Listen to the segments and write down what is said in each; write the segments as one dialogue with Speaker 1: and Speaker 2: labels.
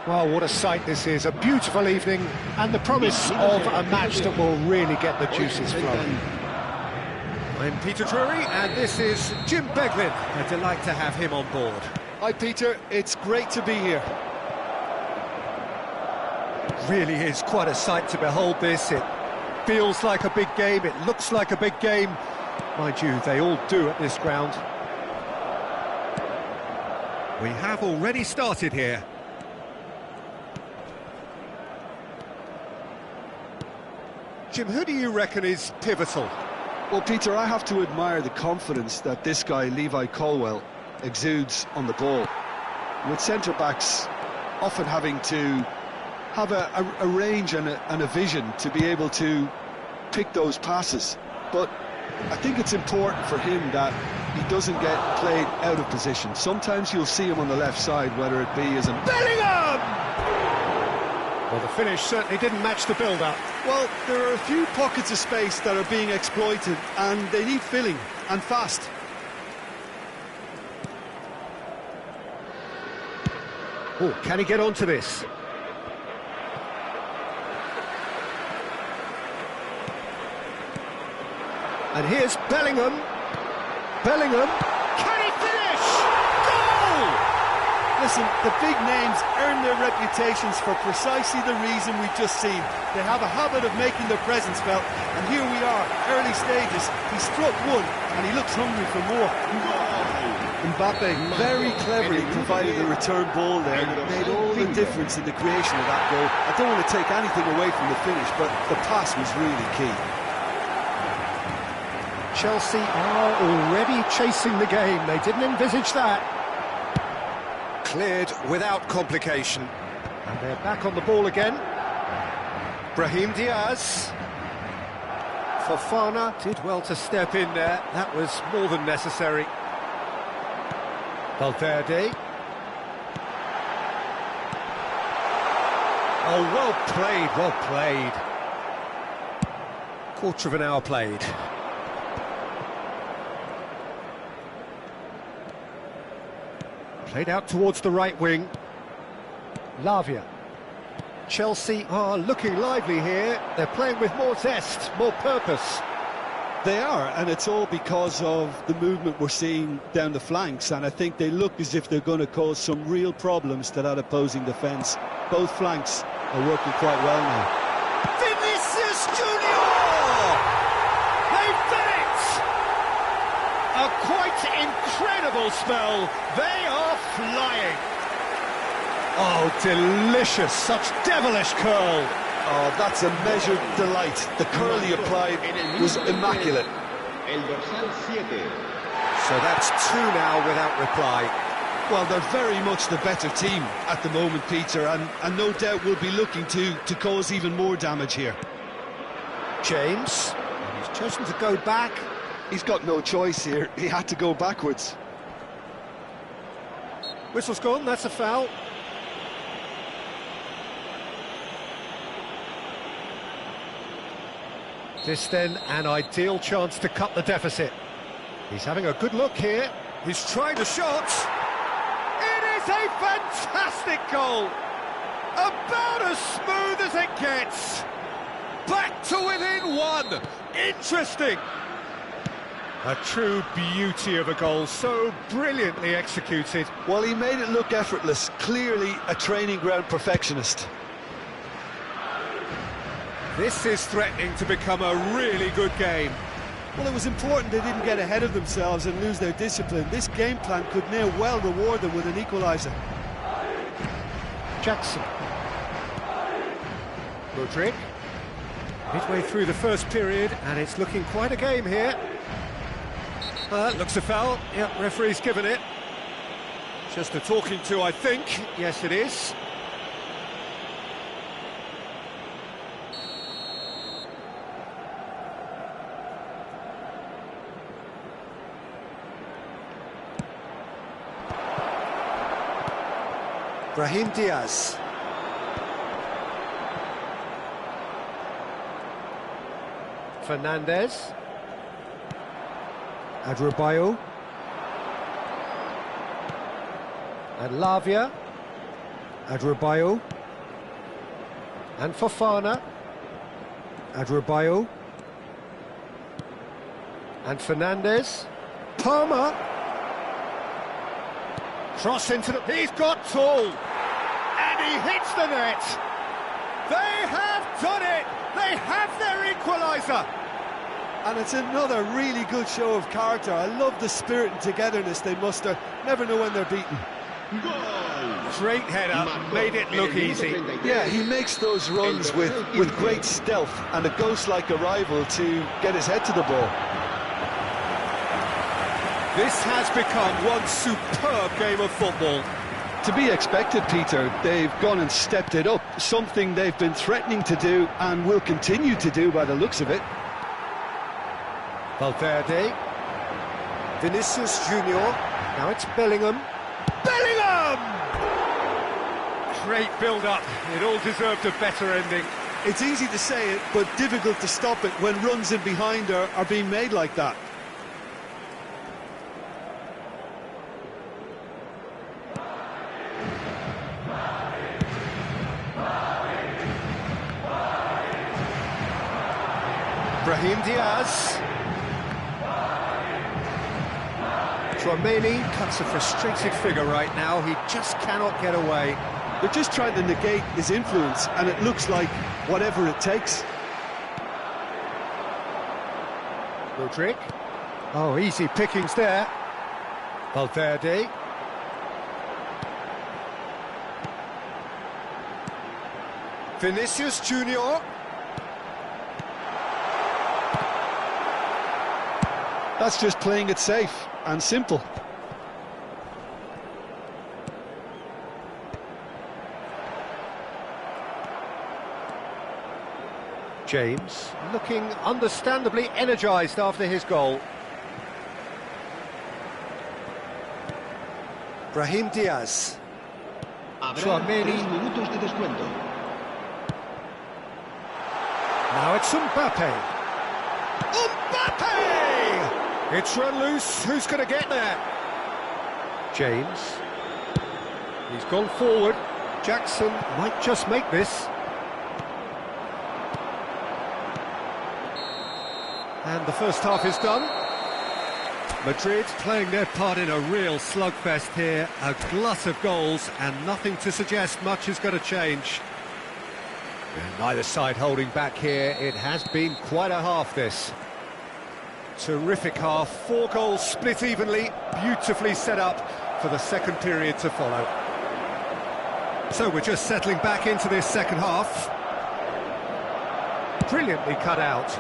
Speaker 1: Well, what a sight this is, a beautiful evening, and the promise of a match that will really get the juices flowing.
Speaker 2: I'm Peter Drury, and this is Jim Beglin. A delight to have him on board.
Speaker 3: Hi Peter, it's great to be here.
Speaker 2: Really is quite a sight to behold this. It feels like a big game, it looks like a big game. Mind you, they all do at this ground. We have already started here. Jim, who do you reckon is pivotal?
Speaker 3: Well, Peter, I have to admire the confidence that this guy, Levi Colwell, exudes on the ball. With centre-backs often having to have a range and a vision to be able to pick those passes. But I think it's important for him that he doesn't get played out of position. Sometimes you'll see him on the left side, whether it be as a Bellingham!
Speaker 1: Well, the finish certainly didn't match the build-up.
Speaker 3: Well, there are a few pockets of space that are being exploited, and they need filling, and fast.
Speaker 1: Oh, can he get onto this? And here's Bellingham. Bellingham. Can he finish? Goal!
Speaker 3: Listen, the big names earn their reputations for precisely the reason we've just seen. They have a habit of making their presence felt, and here we are, early stages. He struck one, and he looks hungry for more. Mbappe very cleverly provided the return ball there, and it made all the difference in the creation of that goal. I don't want to take anything away from the finish, but the pass was really key.
Speaker 1: Chelsea are already chasing the game. They didn't envisage that.
Speaker 2: Cleared without complication.
Speaker 1: And they're back on the ball again.
Speaker 2: Brahim Diaz.
Speaker 1: Fofana did well to step in there. That was more than necessary. Valverde. Oh, well played, well played.
Speaker 2: Quarter of an hour played.
Speaker 1: Played out towards the right wing. Lavia. Chelsea are looking lively here. They're playing with more zest, more purpose.
Speaker 3: They are, and it's all because of the movement we're seeing down the flanks, and I think they look as if they're going to cause some real problems to that opposing defence. Both flanks are working quite well now.
Speaker 2: Vinicius Junior! They've done it!
Speaker 1: A quite incredible spell. They are flying. Oh, delicious, such devilish curl.
Speaker 3: Oh, that's a measured delight. The curl he applied was immaculate.
Speaker 2: So that's two now without reply.
Speaker 3: Well, they're very much the better team at the moment, Peter, and no doubt will be looking to cause even more damage here.
Speaker 1: James, he's chosen to go back.
Speaker 3: He's got no choice here. He had to go backwards.
Speaker 1: Whistle's gone, that's a foul. This then, an ideal chance to cut the deficit. He's having a good look here.
Speaker 2: He's tried a shot. It is a fantastic goal. About as smooth as it gets. Back to within one. Interesting.
Speaker 1: A true beauty of a goal, so brilliantly executed.
Speaker 3: Well, he made it look effortless. Clearly a training ground perfectionist.
Speaker 2: This is threatening to become a really good game.
Speaker 3: Well, it was important they didn't get ahead of themselves and lose their discipline. This game plan could now well reward them with an equaliser.
Speaker 1: Jackson. Rodrigue. Midway through the first period, and it's looking quite a game here.
Speaker 2: Looks a foul.
Speaker 1: Yep, referee's given it.
Speaker 2: Just a talking to, I think.
Speaker 1: Yes, it is.
Speaker 2: Brahim Diaz.
Speaker 1: Fernandez. Adebayo. And Lavia. Adrabayo. And Fofana. Adrabayo. And Fernandez. Palmer. Cross into the... He's got tall. And he hits the net. They have done it. They have their equaliser.
Speaker 3: And it's another really good show of character. I love the spirit and togetherness they muster. Never know when they're beaten.
Speaker 1: Great header, made it look easy.
Speaker 3: Yeah, he makes those runs with great stealth and a ghost-like arrival to get his head to the ball.
Speaker 2: This has become one superb game of football.
Speaker 3: To be expected, Peter. They've gone and stepped it up, something they've been threatening to do and will continue to do by the looks of it.
Speaker 1: Valverde. Vinicius Junior. Now it's Bellingham. Bellingham!
Speaker 2: Great build-up. It all deserved a better ending.
Speaker 3: It's easy to say it, but difficult to stop it when runs in behind are being made like that.
Speaker 1: Brahim Diaz. Tchouaméni cuts a frustrated figure right now. He just cannot get away.
Speaker 3: They're just trying to negate his influence, and it looks like whatever it takes.
Speaker 1: Rodrigue. Oh, easy pickings there. Valverde. Vinicius Junior.
Speaker 3: That's just playing it safe and simple.
Speaker 1: James looking understandably energised after his goal. Brahim Diaz. Tchouaméni. Now it's Mbappe. Mbappe! It's run loose. Who's going to get there? James. He's gone forward. Jackson might just make this. And the first half is done. Madrid playing their part in a real slugfest here. A glut of goals and nothing to suggest much is going to change. And neither side holding back here. It has been quite a half, this. Terrific half. 4 goals split evenly. Beautifully set up for the second period to follow. So we're just settling back into this second half. Brilliantly cut out.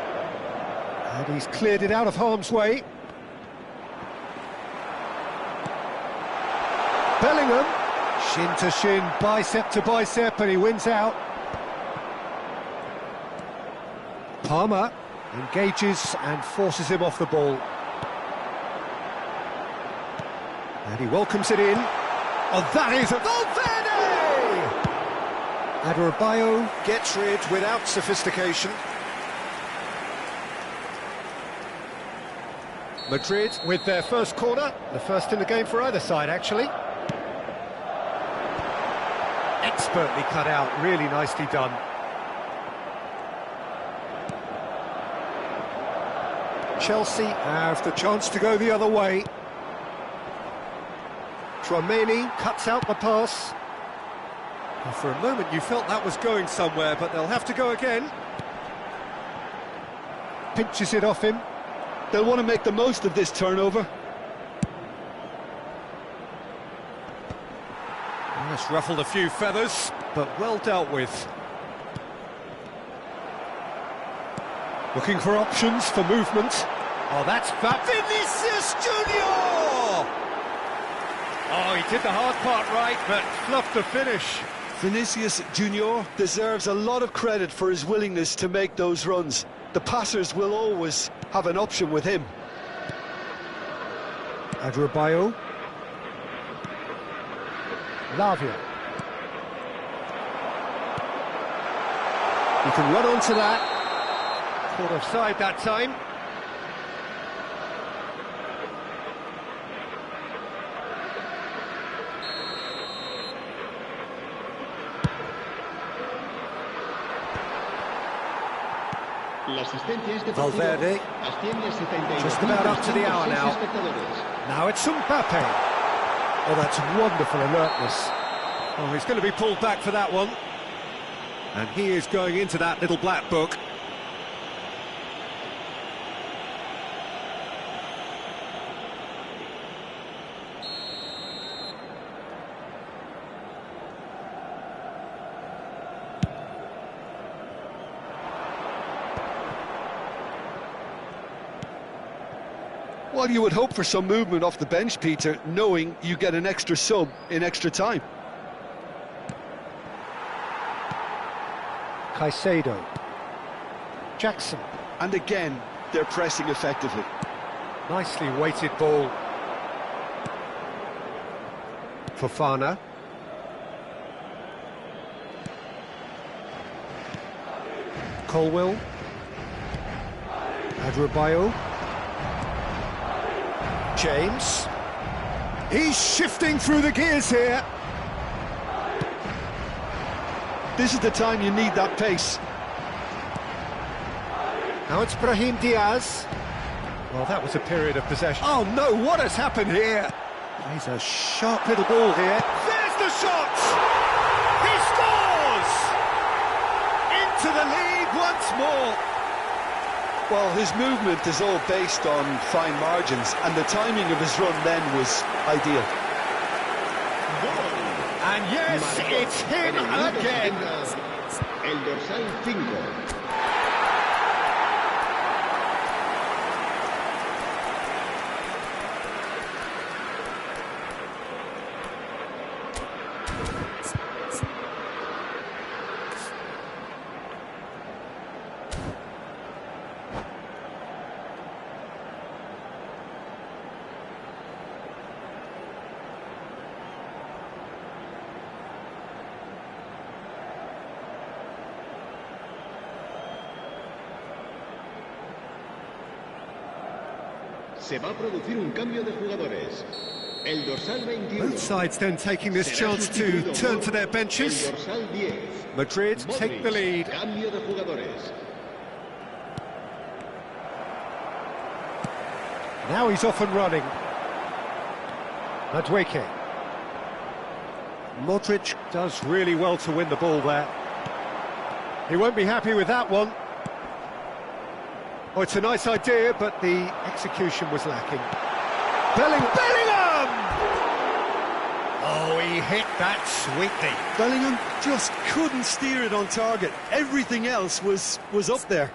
Speaker 1: And he's cleared it out of harm's way. Bellingham, shin to shin, bicep to bicep, and he wins out. Palmer engages and forces him off the ball. And he welcomes it in. Oh, that is a... Valverde! Adrabayo gets rid without sophistication. Madrid with their first corner, the first in the game for either side, actually. Expertly cut out, really nicely done. Chelsea have the chance to go the other way. Tchouaméni cuts out the pass. Well, for a moment you felt that was going somewhere, but they'll have to go again. Pinches it off him.
Speaker 3: They'll want to make the most of this turnover.
Speaker 1: That's ruffled a few feathers, but well dealt with. Looking for options for movement. Oh, that's Vinicius Junior! Oh, he did the hard part right, but fluffed the finish.
Speaker 3: Vinicius Junior deserves a lot of credit for his willingness to make those runs. The passers will always have an option with him.
Speaker 1: Adrabayo. Lavia. He can run onto that. Caught offside that time. Valverde, just about up to the hour now. Now it's Mbappe. Oh, that's wonderful alertness. Oh, he's going to be pulled back for that one. And he is going into that little black book.
Speaker 3: Well, you would hope for some movement off the bench, Peter, knowing you get an extra sub in extra time.
Speaker 1: Caicedo. Jackson.
Speaker 3: And again, they're pressing effectively.
Speaker 1: Nicely weighted ball. Fofana. Colwill. Adrabayo. James. He's shifting through the gears here.
Speaker 3: This is the time you need that pace.
Speaker 1: Now it's Brahim Diaz. Well, that was a period of possession. Oh no, what has happened here? Plays a sharp little ball here.
Speaker 2: There's the shot! He scores! Into the lead once more.
Speaker 3: Well, his movement is all based on fine margins, and the timing of his run then was ideal.
Speaker 2: And yes, it's him again.
Speaker 4: El dorsal 5. Se va a producir un cambio de jugadores. El dorsal 21.
Speaker 1: Both sides then taking this chance to turn to their benches.
Speaker 4: El dorsal 10.
Speaker 1: Madrid take the lead.
Speaker 4: Cambio de jugadores.
Speaker 1: Now he's off and running. Madueke. Modric does really well to win the ball there. He won't be happy with that one. Oh, it's a nice idea, but the execution was lacking. Bellingham! Oh, he hit that sweetly.
Speaker 3: Bellingham just couldn't steer it on target. Everything else was up there.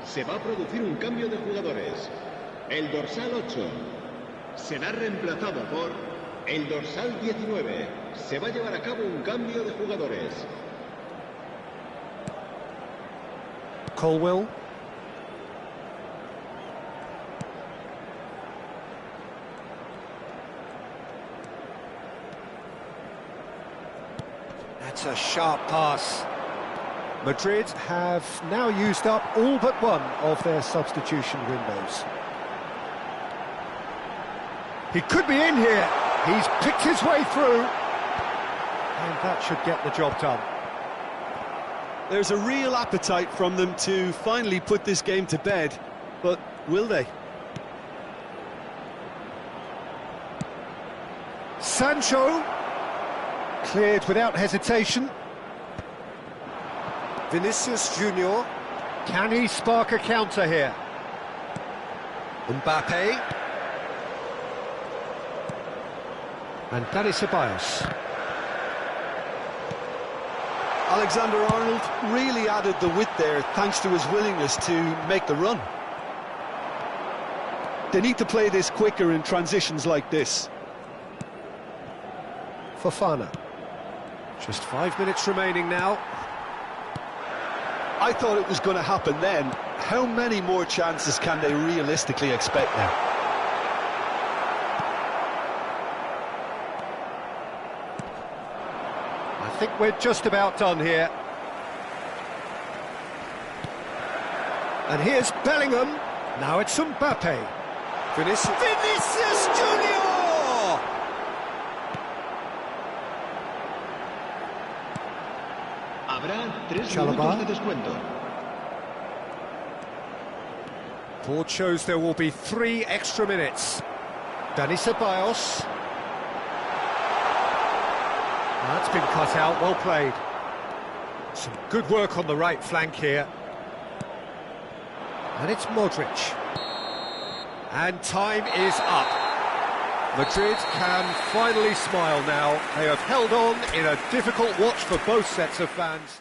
Speaker 4: Se va a producir un cambio de jugadores. El dorsal 8 será reemplazado por el dorsal 19. Se va a llevar a cabo un cambio de jugadores.
Speaker 1: Colwill. That's a sharp pass. Madrid have now used up all but one of their substitution windows. He could be in here. He's picked his way through. And that should get the job done.
Speaker 3: There's a real appetite from them to finally put this game to bed, but will they?
Speaker 1: Sancho, cleared without hesitation. Vinicius Junior, can he spark a counter here? Mbappe. And Dani Ceballos.
Speaker 3: Alexander-Arnold really added the width there thanks to his willingness to make the run. They need to play this quicker in transitions like this.
Speaker 1: Fofana. Just 5 minutes remaining now.
Speaker 3: I thought it was going to happen then. How many more chances can they realistically expect now?
Speaker 1: I think we're just about done here. And here's Bellingham. Now it's Mbappe. Vinicius Junior!
Speaker 4: Habrá 3
Speaker 1: Chalobah.
Speaker 4: minutos de descuento.
Speaker 1: Board shows there will be 3 extra minutes. Dani Ceballos. That's been cut out, well played. Some good work on the right flank here. And it's Modric. And time is up. Madrid can finally smile now. They have held on in a difficult watch for both sets of fans.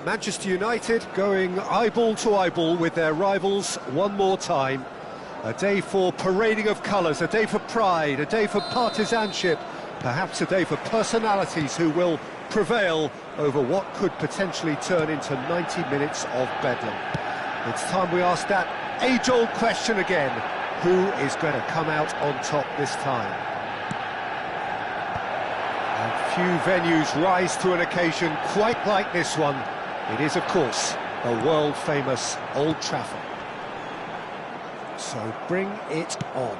Speaker 1: Manchester United going eyeball to eyeball with their rivals one more time. A day for parading of colours, a day for pride, a day for partisanship, perhaps a day for personalities who will prevail over what could potentially turn into 90 minutes of bedlam. It's time we ask that age-old question again: who is going to come out on top this time? And few venues rise to an occasion quite like this one. It is, of course, the world-famous Old Trafford. So bring it on.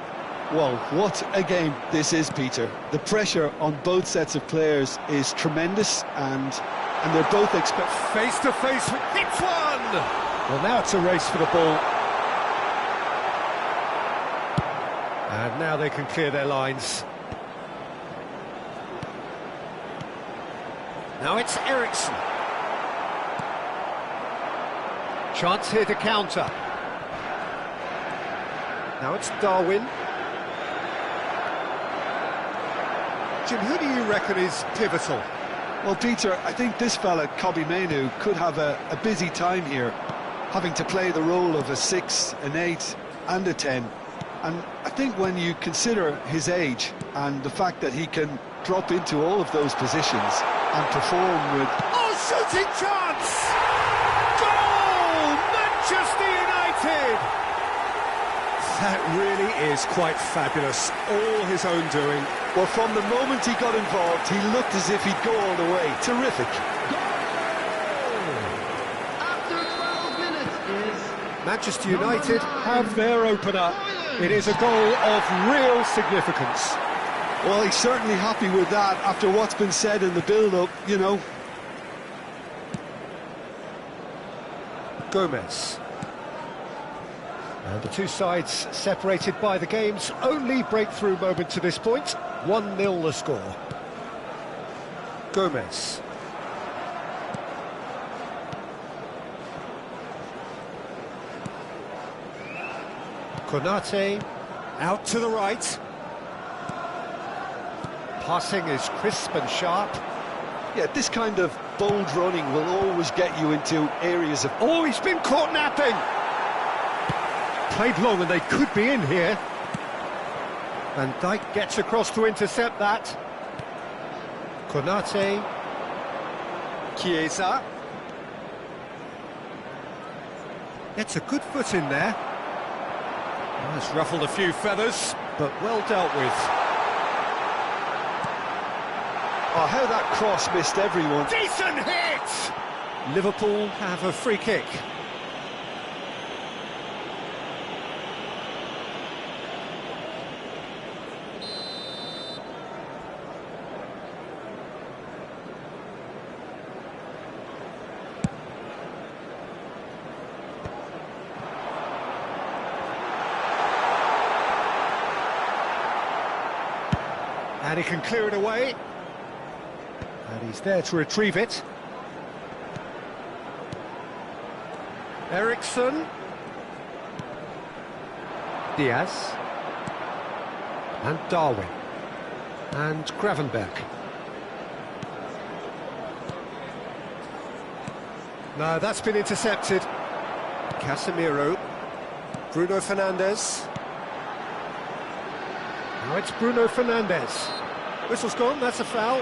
Speaker 3: Well, what a game this is, Peter. The pressure on both sets of players is tremendous, and they're both
Speaker 1: face to face with hits one. Well, now it's a race for the ball, and now they can clear their lines. Now it's Ericsson. Chance here to counter. Now it's Darwin. Jim, who do you reckon is pivotal?
Speaker 3: Well, Peter, I think this fella, Kobbie Mainoo, could have a busy time here, having to play the role of a 6, an 8 and a 10. And I think when you consider his age and the fact that he can drop into all of those positions and perform with...
Speaker 1: Oh, shooting chance! Goal! Manchester United!
Speaker 2: That really is quite fabulous. All his own doing.
Speaker 3: Well, from the moment he got involved, he looked as if he'd go all the way. Terrific.
Speaker 4: After 12 minutes is...
Speaker 1: Manchester United have their opener. It is a goal of real significance.
Speaker 3: Well, he's certainly happy with that after what's been said in the build-up, you know.
Speaker 1: Gomez. And the two sides separated by the game's only breakthrough moment to this point. 1-0 the score. Gomez. Konate.
Speaker 2: Out to the right.
Speaker 1: Passing is crisp and sharp.
Speaker 3: Yeah, this kind of bold running will always get you into areas of...
Speaker 1: Oh, he's been caught napping! Played long and they could be in here. Van Dijk gets across to intercept that. Konate.
Speaker 2: Chiesa.
Speaker 1: Gets a good foot in there.
Speaker 2: Has ruffled a few feathers,
Speaker 1: but well dealt with.
Speaker 3: Oh, how that cross missed everyone.
Speaker 2: decent hit!
Speaker 1: Liverpool have a free kick. And he can clear it away. And he's there to retrieve it. Eriksson. Diaz. And Darwin. And Gravenberg. No, that's been intercepted. Casemiro.
Speaker 2: Bruno Fernandes.
Speaker 1: Now it's Bruno Fernandes. Whistle's gone, that's a foul.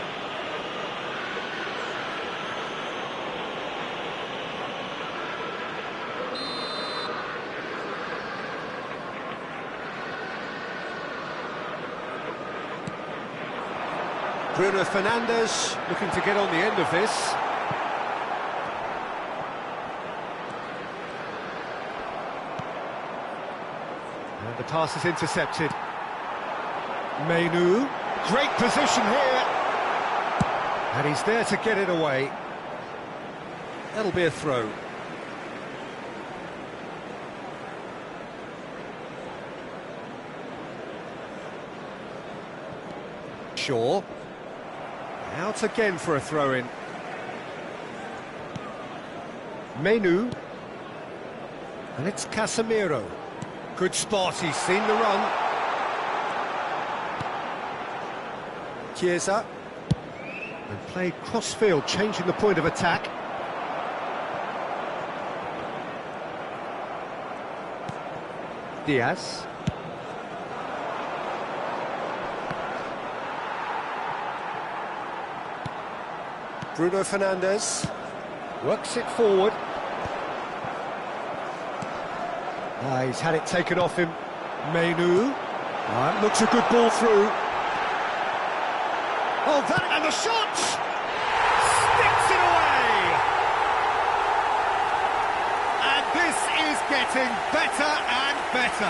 Speaker 1: Bruno Fernandes looking to get on the end of this. And the pass is intercepted. Mainu, great position here. And he's there to get it away. That'll be a throw. Shaw. Out again for a throw-in. Mainu. And it's Casemiro. Good spot, he's seen the run.
Speaker 2: Chiesa.
Speaker 1: And played cross-field, changing the point of attack. Diaz.
Speaker 2: Bruno Fernandes.
Speaker 1: Works it forward. He's had it taken off him. Mainu. Looks a good ball through. Oh, that, and the shot! Sticks it away! And this is getting better and better.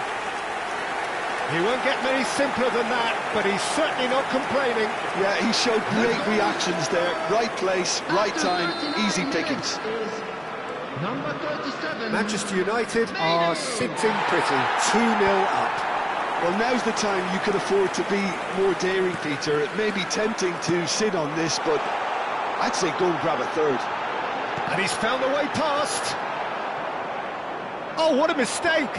Speaker 1: He won't get many simpler than that, but he's certainly not complaining.
Speaker 3: Yeah, he showed great reactions there. Right place, right time, easy pickings.
Speaker 4: Number 37.
Speaker 1: Manchester United are sitting pretty, 2-0 up.
Speaker 3: Well, now's the time you could afford to be more daring, Peter. It may be tempting to sit on this, but I'd say go and grab a third.
Speaker 1: And he's found the way past. Oh, what a mistake!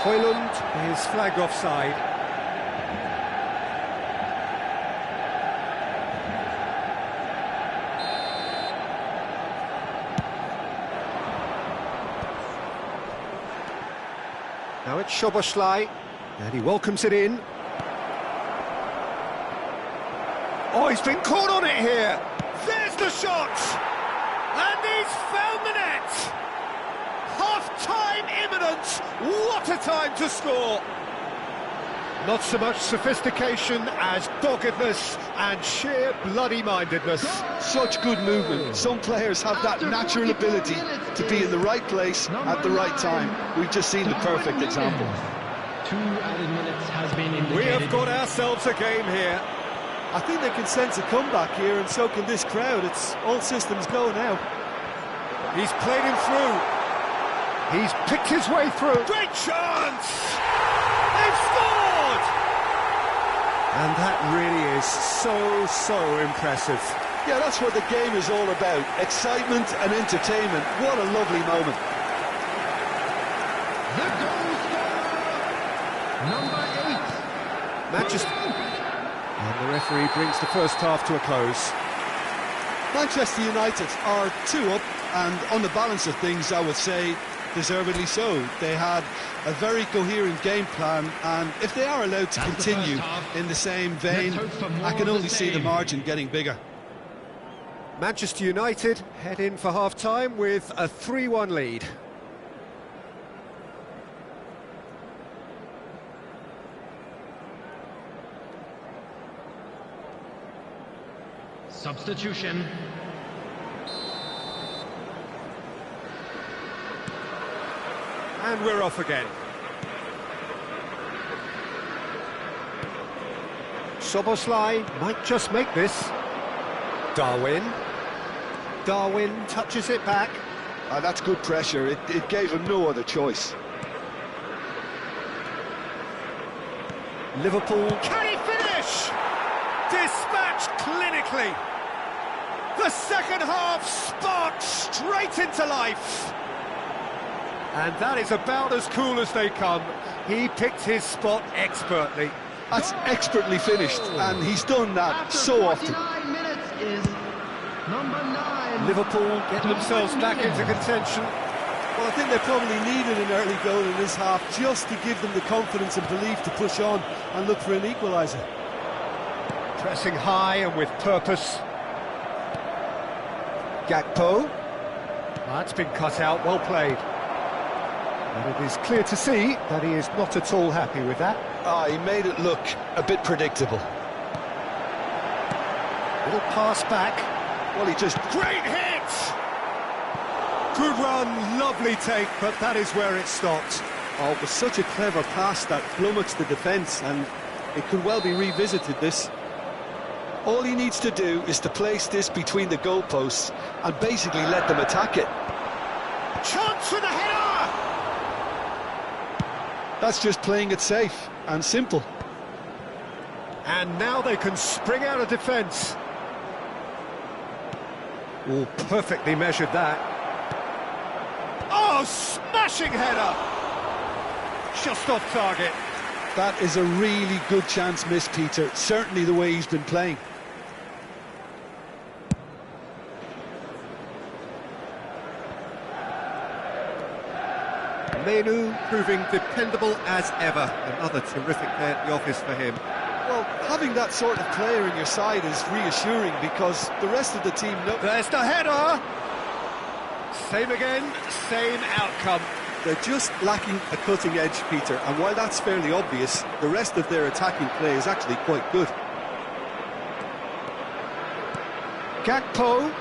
Speaker 1: Højlund is flagged offside. Now it's Szoboszlai, and he welcomes it in. Oh, he's been caught on it here!
Speaker 2: There's the shot! And he's found the net! Half-time imminent! What a time to score!
Speaker 1: Not so much sophistication as doggedness and sheer bloody-mindedness.
Speaker 3: Such good movement. Some players have that natural ability to be in the right place at the right time. We've just seen the perfect example.
Speaker 5: 2 added minutes has been indicated.
Speaker 2: We have got ourselves a game here.
Speaker 6: I think they can sense a comeback here, and so can this crowd. It's all systems go now.
Speaker 2: He's played him through.
Speaker 1: He's picked his way through.
Speaker 2: Great chance! They've scored!
Speaker 1: And that really is so impressive.
Speaker 3: Yeah, that's what the game is all about. Excitement and entertainment. What a lovely moment.
Speaker 5: The goal scorer, number 8.
Speaker 1: Manchester... And the referee brings the first half to a close.
Speaker 3: Manchester United are 2 up, and on the balance of things, I would say, deservedly so. They had a very coherent game plan, and if they are allowed to continue in the same vein, I can only see the margin getting bigger.
Speaker 1: Manchester United head in for half-time with a 3-1 lead.
Speaker 5: Substitution.
Speaker 1: And we're off again. Szoboszlai might just make this. Darwin touches it back.
Speaker 3: That's good pressure. It gave him no other choice.
Speaker 1: Liverpool.
Speaker 2: Can he finish? Dispatched clinically. The second half sparked straight into life.
Speaker 1: And that is about as cool as they come. He picked his spot expertly.
Speaker 3: That's expertly finished, and he's done that so often.
Speaker 5: 49 minutes is number 9.
Speaker 1: Liverpool get themselves back into contention.
Speaker 6: Well, I think they probably needed an early goal in this half just to give them the confidence and belief to push on and look for an equaliser.
Speaker 1: Pressing high and with purpose. Gakpo. That's been cut out, well played. And it is clear to see that he is not at all happy with that.
Speaker 3: He made it look a bit predictable.
Speaker 1: Little pass back.
Speaker 3: Well, he just...
Speaker 2: Great hit!
Speaker 1: Good run, lovely take, but that is where it stopped.
Speaker 3: Oh, it was such a clever pass that flummoxed the defence, and it could well be revisited, this. All he needs to do is to place this between the goalposts and basically let them attack it.
Speaker 2: Chance for the header!
Speaker 3: That's just playing it safe and simple.
Speaker 1: And now they can spring out of defence. Oh, perfectly measured that.
Speaker 2: Oh, smashing header! Just off target.
Speaker 3: That is a really good chance miss, Peter. Certainly the way he's been playing.
Speaker 1: Menu proving dependable as ever. Another terrific day at the office for him.
Speaker 3: Well, having that sort of player in your side is reassuring because the rest of the team know...
Speaker 2: There's the header! Same again, same outcome.
Speaker 3: They're just lacking a cutting edge, Peter, and while that's fairly obvious, the rest of their attacking play is actually quite good.
Speaker 1: Gakpo.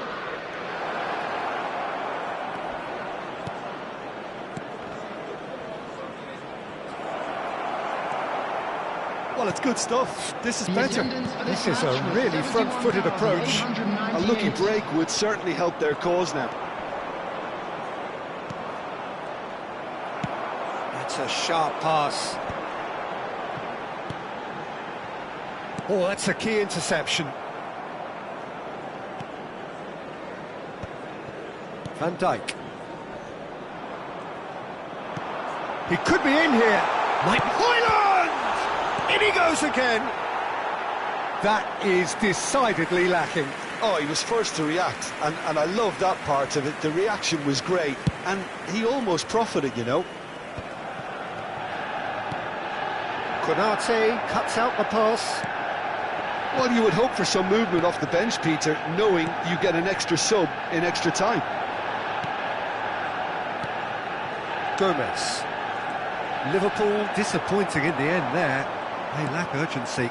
Speaker 3: Well, it's good stuff. This is better.
Speaker 1: This is a really front-footed approach.
Speaker 3: A lucky break would certainly help their cause now.
Speaker 1: That's a sharp pass. Oh, that's a key interception. Van Dijk. He could be in here. Mike
Speaker 2: Hoyland! In he goes again.
Speaker 1: That is decidedly lacking.
Speaker 3: Oh, he was first to react, and I love that part of it. The reaction was great, and he almost profited, you know.
Speaker 1: Konate cuts out the pass.
Speaker 3: Well, you would hope for some movement off the bench, Peter, knowing you get an extra sub in extra time.
Speaker 1: Gomez. Liverpool disappointing in the end there. They lack urgency.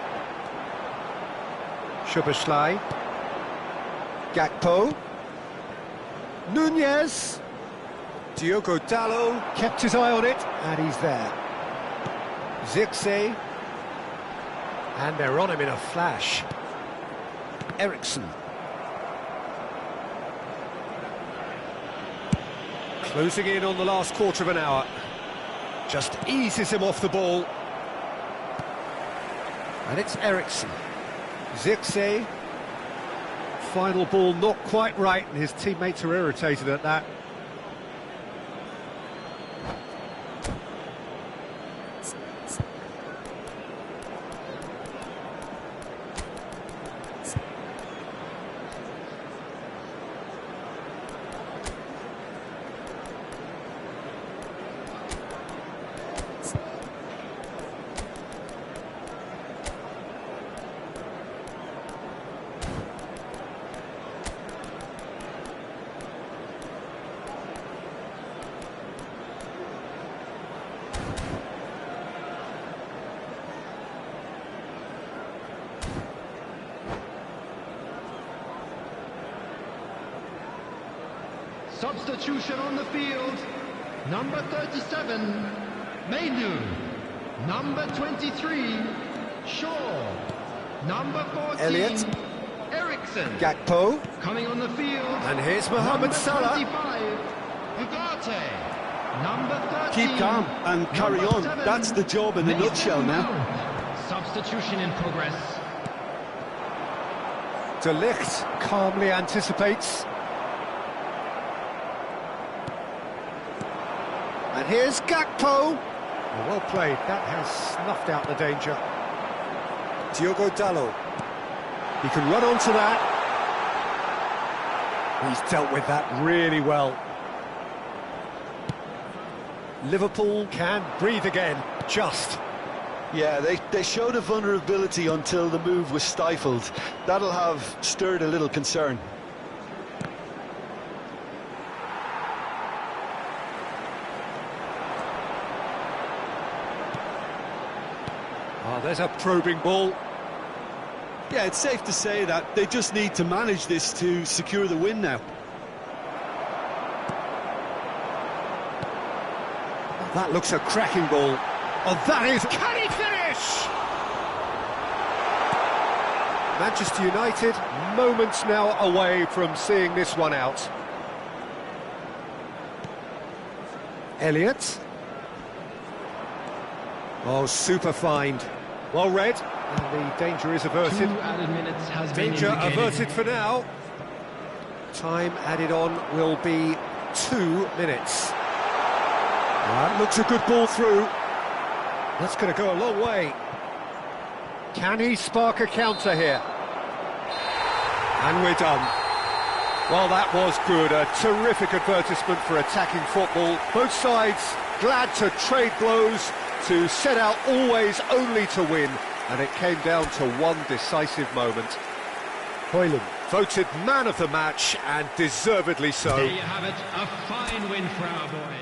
Speaker 1: Szoboszlai. Gakpo. Nunez. Diogo Dalot kept his eye on it, and he's there. Zirkzee. And they're on him in a flash. Eriksen. Closing in on the last quarter of an hour. Just eases him off the ball. And it's Eriksen. Zirkzee. Final ball not quite right, and his teammates are irritated at that.
Speaker 5: Substitution on the field. Number 37, Mainu. Number 23, Shaw. Number 14,
Speaker 1: Elliott.
Speaker 5: Eriksen.
Speaker 1: Gakpo.
Speaker 5: Coming on the field.
Speaker 1: And here's Mohamed Salah.
Speaker 5: Number 25, Ugarte. Number 13.
Speaker 3: Keep calm and carry
Speaker 5: number
Speaker 3: on.
Speaker 5: 7,
Speaker 3: That's the job in a
Speaker 5: Mason
Speaker 3: nutshell now.
Speaker 5: Mount. Substitution in progress.
Speaker 1: De Ligt calmly anticipates. And here's Gakpo. Well played, that has snuffed out the danger. Diogo Dalot. He can run onto that. He's dealt with that really well. Liverpool can breathe again, just.
Speaker 3: Yeah, they showed a vulnerability until the move was stifled. That'll have stirred a little concern.
Speaker 1: Oh, there's a probing ball.
Speaker 3: Yeah, it's safe to say that they just need to manage this to secure the win now.
Speaker 1: Oh, that looks a cracking ball. Oh, that is... Can he finish? Manchester United, moments now away from seeing this one out. Elliott. Oh, super find. Well read, and the danger is averted.
Speaker 5: 2 added minutes has been
Speaker 1: Danger
Speaker 5: indicated.
Speaker 1: averted for now. Time added on will be 2 minutes. That looks a good ball through. That's going to go a long way. Can he spark a counter here? And we're done. Well, that was good. A terrific advertisement for attacking football. Both sides glad to trade blows, to set out always only to win, and it came down to one decisive moment. Højlund voted man of the match, and deservedly so.
Speaker 5: There you have it, a fine win for our boys.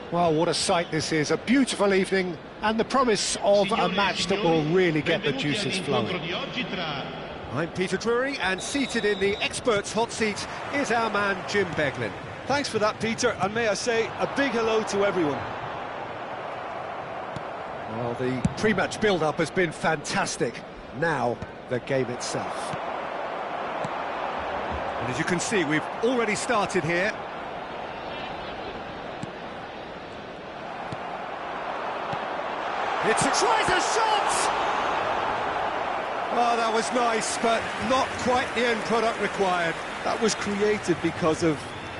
Speaker 1: Well, what a sight this is, a beautiful evening, and the promise of a match that will really get the juices flowing. I'm Peter Drury, and seated in the experts' hot seat is our man Jim Beglin.
Speaker 6: Thanks for that, Peter, and may I say a big hello to everyone.
Speaker 1: Well, the pre-match build-up has been fantastic. Now, the game itself. And as you can see, we've already started here. It's a tries a shot! Oh, that was nice, but not quite the end product required.
Speaker 6: That was created because of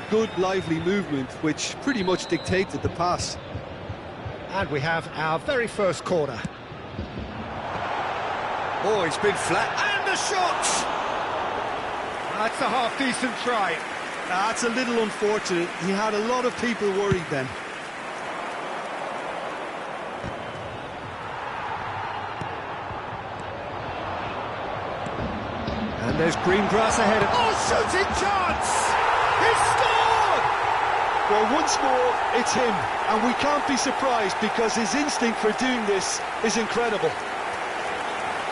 Speaker 6: good, lively movement, which pretty much dictated the pass.
Speaker 1: And we have our very first corner.
Speaker 2: Oh, he's been flat, and the shot!
Speaker 1: That's a half-decent try.
Speaker 6: That's a little unfortunate. He had a lot of people worried then.
Speaker 1: And there's green grass ahead.
Speaker 2: Oh, shooting chance! He scored!
Speaker 6: Well, once more, it's him, and we can't be surprised because his instinct for doing this is incredible.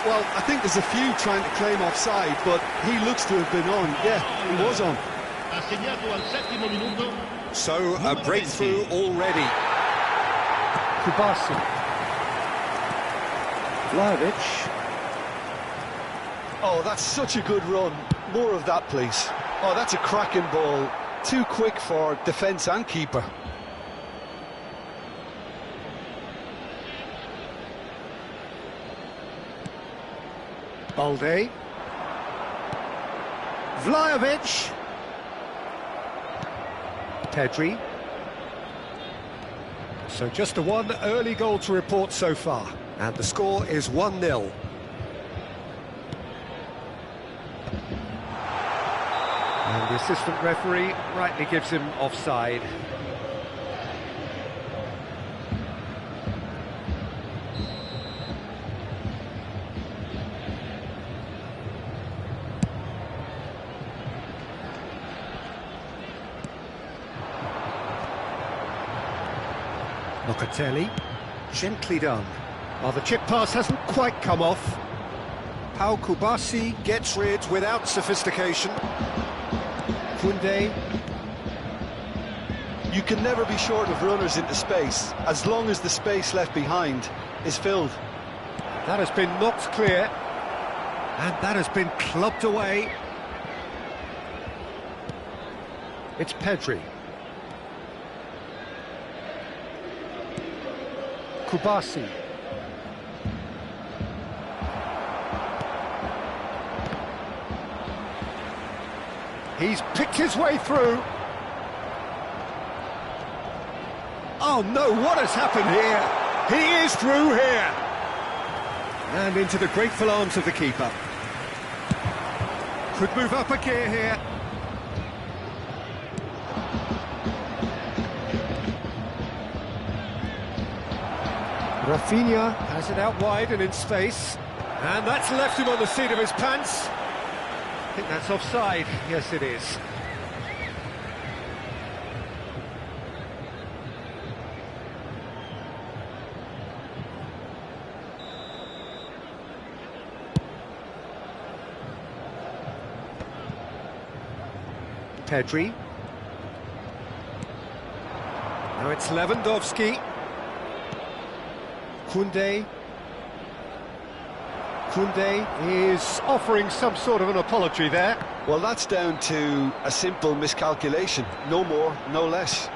Speaker 6: Well, I think there's a few trying to claim offside, but he looks to have been on. Yeah, he was on.
Speaker 2: So, a breakthrough already.
Speaker 1: Kubasi. Vlahovic.
Speaker 6: Oh, that's such a good run. More of that, please. Oh, that's a cracking ball. Too quick for defence and keeper.
Speaker 1: Balde. Vlahovic. Pedri. So just a one early goal to report so far. And the score is 1-0. And the assistant referee rightly gives him offside. Locatelli, gently done. Oh, the chip pass hasn't quite come off.
Speaker 2: Pau Kubasi gets rid without sophistication.
Speaker 1: Koundé.
Speaker 6: You can never be short of runners into space, as long as the space left behind is filled.
Speaker 1: That has been knocked clear. And that has been clubbed away. It's Pedri. Kubasi. He's picked his way through. Oh no, what has happened here? He is through here. And into the grateful arms of the keeper. Could move up a gear here. Rafinha has it out wide and in space. And that's left him on the seat of his pants. I think that's offside. Yes, it is. Pedri. Now it's Lewandowski. Koundé. Koundé is offering some sort of an apology there.
Speaker 6: Well, that's down to a simple miscalculation. No more, no less.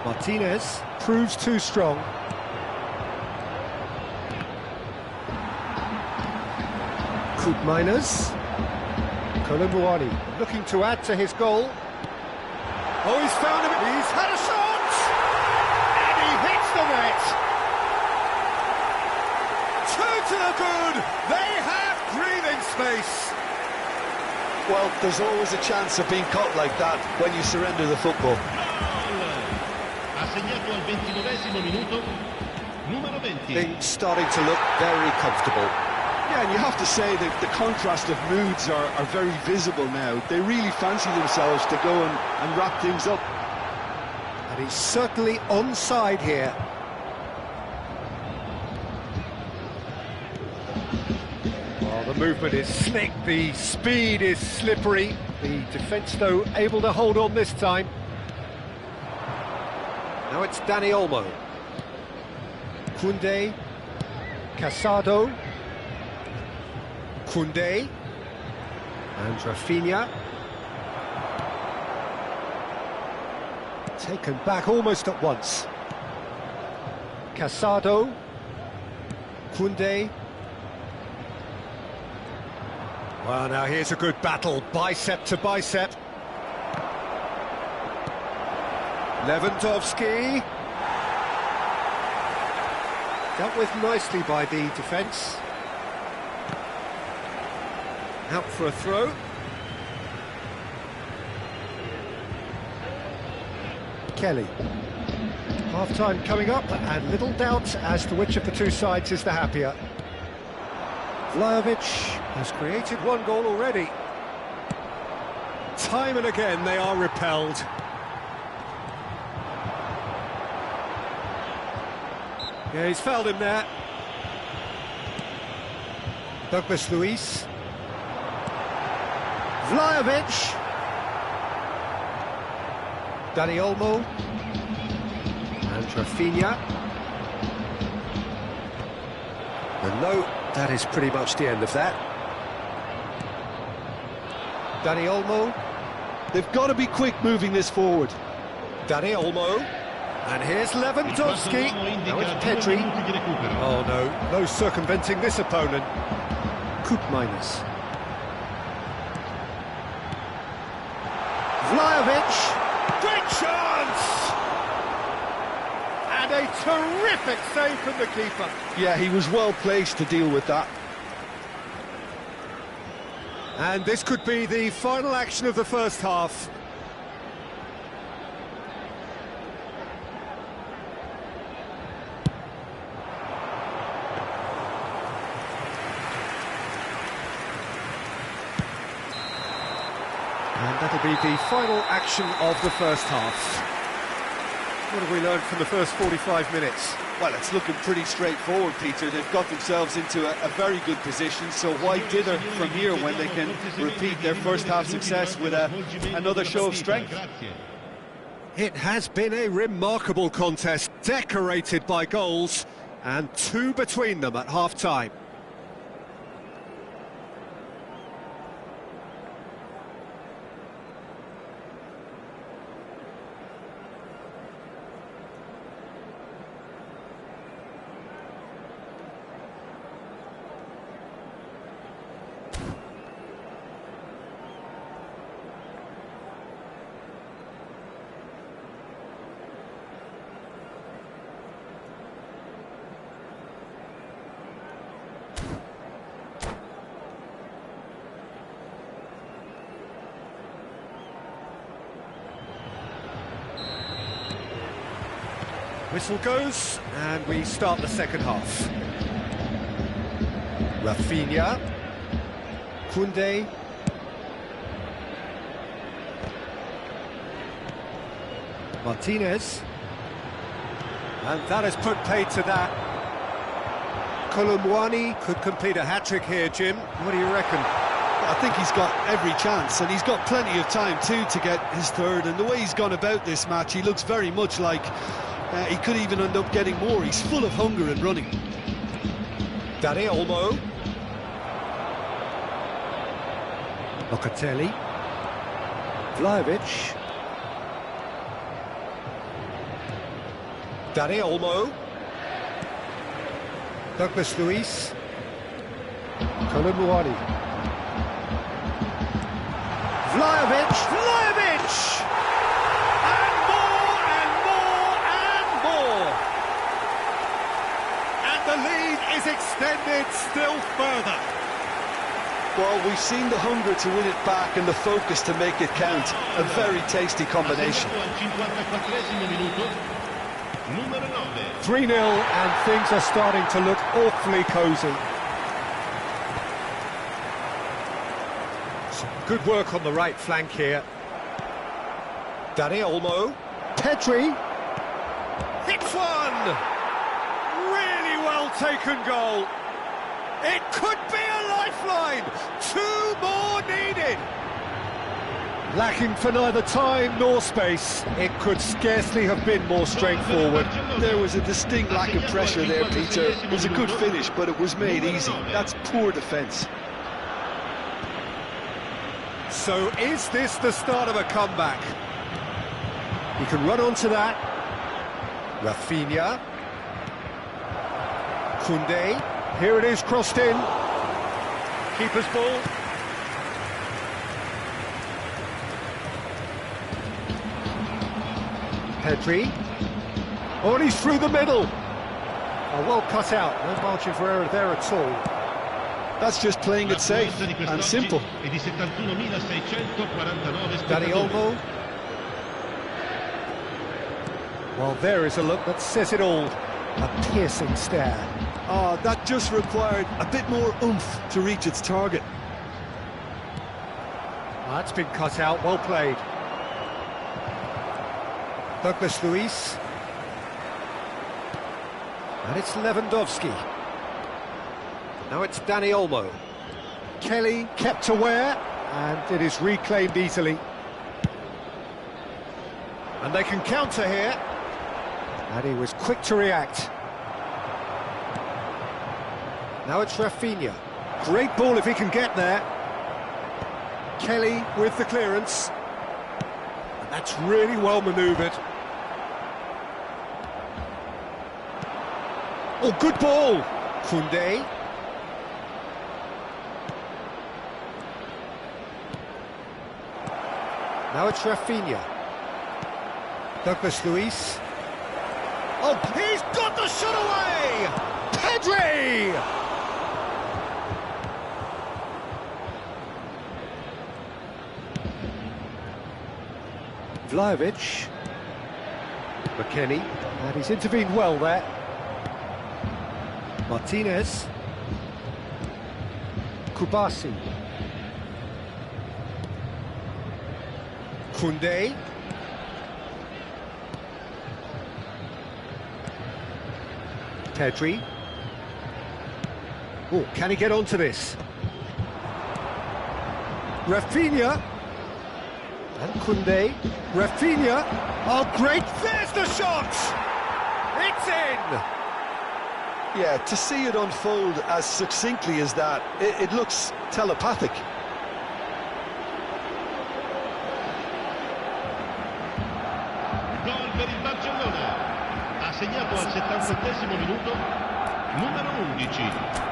Speaker 1: Martinez proves too strong. Koopmeiners. Kolomouani looking to add to his goal.
Speaker 2: Oh, he's found him. He's had a shot! And he hits the net! Two to the good! They have breathing space!
Speaker 6: Well, there's always a chance of being caught like that when you surrender the football.
Speaker 2: Things starting to look very comfortable.
Speaker 3: Yeah, and you have to say that the contrast of moods are very visible now. They really fancy themselves to go and wrap things up.
Speaker 1: And he's certainly onside here. Well, the movement is slick, the speed is slippery. The defence, though, able to hold on this time. Now it's Dani Olmo. Koundé. Casado. Koundé. And Rafinha. Taken back almost at once. Casado. Koundé. Well, now here's a good battle, bicep to bicep. Lewandowski. Dealt with nicely by the defence. Out for a throw. Kelly. Half-time coming up, and little doubt as to which of the two sides is the happier. Vlahovic has created one goal already. Time and again they are repelled. Yeah, he's fouled him there. Douglas Luiz. Vlahovic. Dani Olmo. And Rafinha. And no, that is pretty much the end of that. Dani Olmo.
Speaker 6: They've got to be quick moving this forward.
Speaker 1: Dani Olmo. And here's Lewandowski. Now it's Pedri. Oh no, no circumventing this opponent. Koopmeiners. Vlahovic. Great chance! And a terrific save from the keeper.
Speaker 6: Yeah, he was well placed to deal with that.
Speaker 1: And this could be the final action of the first half. And that'll be the final action of the first half. What have we learned from the first 45 minutes?
Speaker 6: Well, it's looking pretty straightforward, Peter. They've got themselves into a very good position, so why dither from here when they can repeat their first half success with another show of strength?
Speaker 1: It has been a remarkable contest, decorated by goals, and two between them at half-time. Whistle goes, and we start the second half. Rafinha. Koundé. Martinez. And that has put paid to that. Kolomwani could complete a hat-trick here, Jim. What do you reckon?
Speaker 6: I think he's got every chance, and he's got plenty of time too to get his third. And the way he's gone about this match, he looks very much like he could even end up getting more. He's full of hunger and running.
Speaker 1: Dani Olmo. Locatelli. Vlahovic. Dani Olmo. Douglas Luiz. Kolomwani. Vlahovic. Vlahovic! And more, and more, and more! And the lead is extended still further.
Speaker 6: Well, we've seen the hunger to win it back and the focus to make it count. A very tasty combination.
Speaker 1: 3-0, and things are starting to look awfully cosy. Some good work on the right flank here. Dani Olmo. Pedri.
Speaker 2: one! Really well taken goal. It could be a lifeline. 2 more needed.
Speaker 1: Lacking for neither time nor space. It could scarcely have been more straightforward.
Speaker 3: There was a distinct lack of pressure there, Peter. It was a good finish, but it was made easy. That's poor defence.
Speaker 1: So is this the start of a comeback? He can run onto that. Rafinha. Koundé. Here it is, crossed in. Keeper's ball. Pedri. Oh, and he's through the middle. Oh, well cut out. No margin for error there at all.
Speaker 3: That's just playing it safe and simple.
Speaker 1: Dani Olmo. Well, there is a look that says it all. A piercing stare.
Speaker 3: Oh, that just required a bit more oomph to reach its target.
Speaker 1: That's been cut out, well played. Douglas Luiz. And it's Lewandowski. Now it's Dani Olmo. Kelly kept aware, and it is reclaimed easily. And they can counter here. And he was quick to react. Now it's Rafinha. Great ball if he can get there. Kelly with the clearance. And that's really well manoeuvred. Oh, good ball! Koundé. Now it's Rafinha. Douglas Luiz. Oh, he's got the shot away! Pedri! Vlahovic. McKennie. And he's intervened well there. Martinez. Kubasi. Koundé. Pedri. Oh, can he get onto this? Rafinha. And Koundé. Rafinha. Oh, great.
Speaker 2: There's the shot! It's in!
Speaker 3: Yeah, to see it unfold as succinctly as that, it looks telepathic.
Speaker 7: Gol per il Barcellona. Ha segnato al 78esimo minuto numero 11.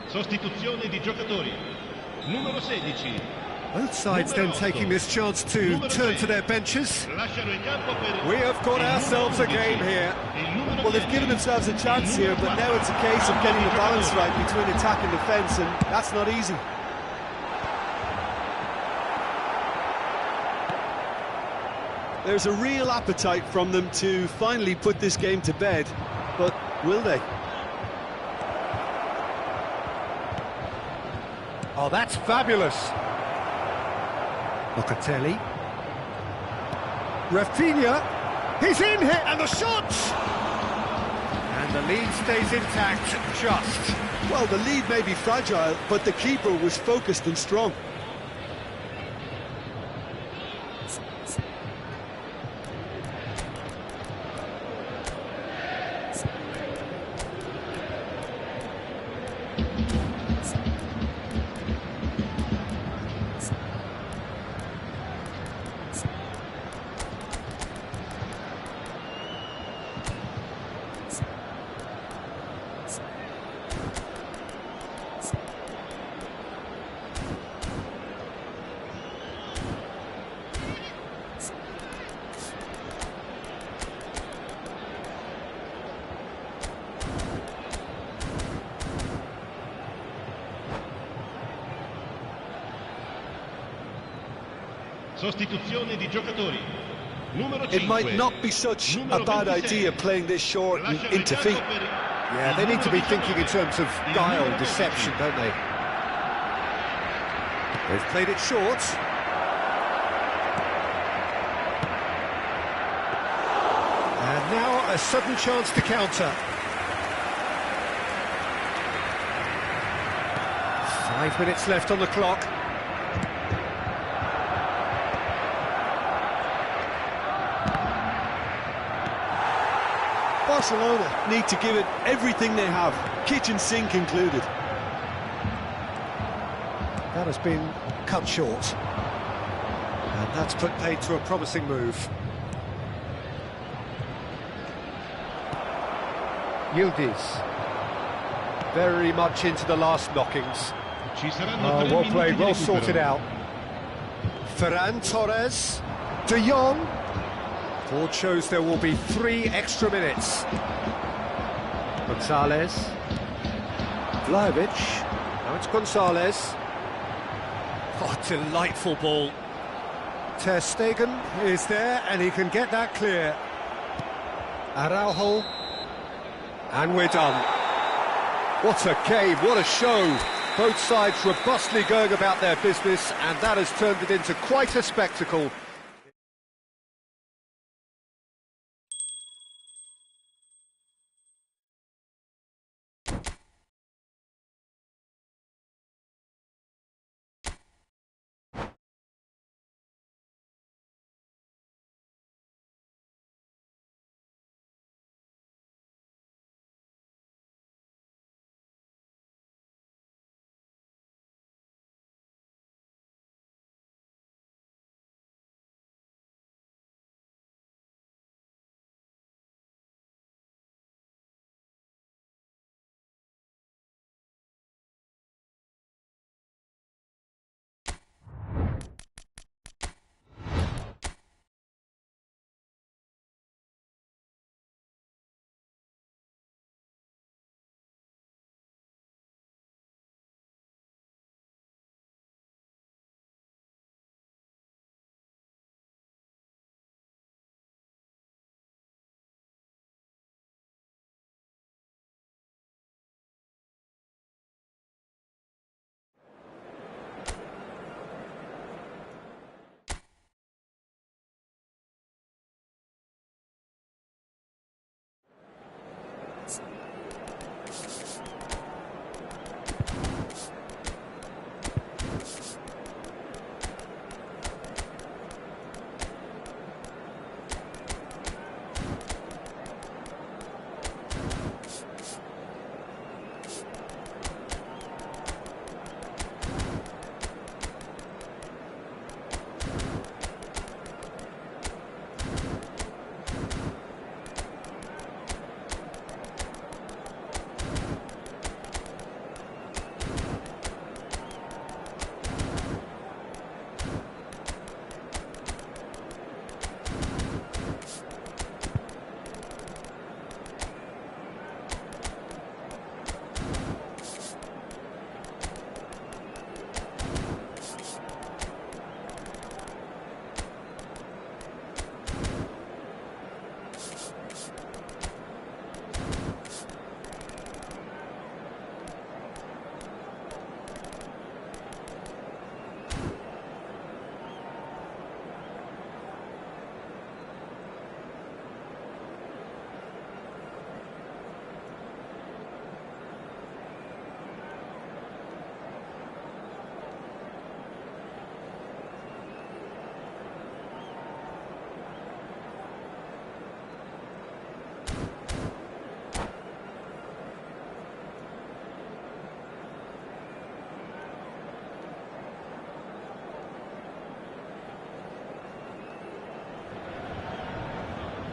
Speaker 7: Sostituzione di giocatori. Numero 16.
Speaker 1: Both sides then taking this chance to turn to their benches. We have got ourselves a game here.
Speaker 6: Well, they've given themselves a chance here, but now it's a case of getting the balance right between attack and defence, and that's not easy. There's a real appetite from them to finally put this game to bed, but will they?
Speaker 1: Oh, that's fabulous. Locatelli. Rafinha. He's in here, and the shot! And the lead stays intact, just.
Speaker 3: Well, the lead may be fragile, but the keeper was focused and strong.
Speaker 7: Sostituzione di giocatori. Numero 5.
Speaker 6: It might not be such a bad idea playing this short and into feet.
Speaker 1: Yeah, they need to be thinking in terms of guile, deception, don't they? They've played it short. And now a sudden chance to counter. 5 minutes left on the clock.
Speaker 6: Barcelona need to give it everything they have, kitchen sink included.
Speaker 1: That has been cut short. And that's put paid to a promising move. Yildiz. Very much into the last knockings.
Speaker 7: Ci saranno
Speaker 1: Oh,
Speaker 7: 3
Speaker 1: well
Speaker 7: minuti
Speaker 1: played,
Speaker 7: di
Speaker 1: well
Speaker 7: recupero.
Speaker 1: sorted out. Ferran Torres. De Jong. Board shows there will be 3 extra minutes. Gonzalez. Vlahovic. Now it's Gonzalez. Oh, delightful ball. Ter Stegen is there, and he can get that clear. Araujo. And we're done. What a game, what a show. Both sides robustly going about their business, and that has turned it into quite a spectacle.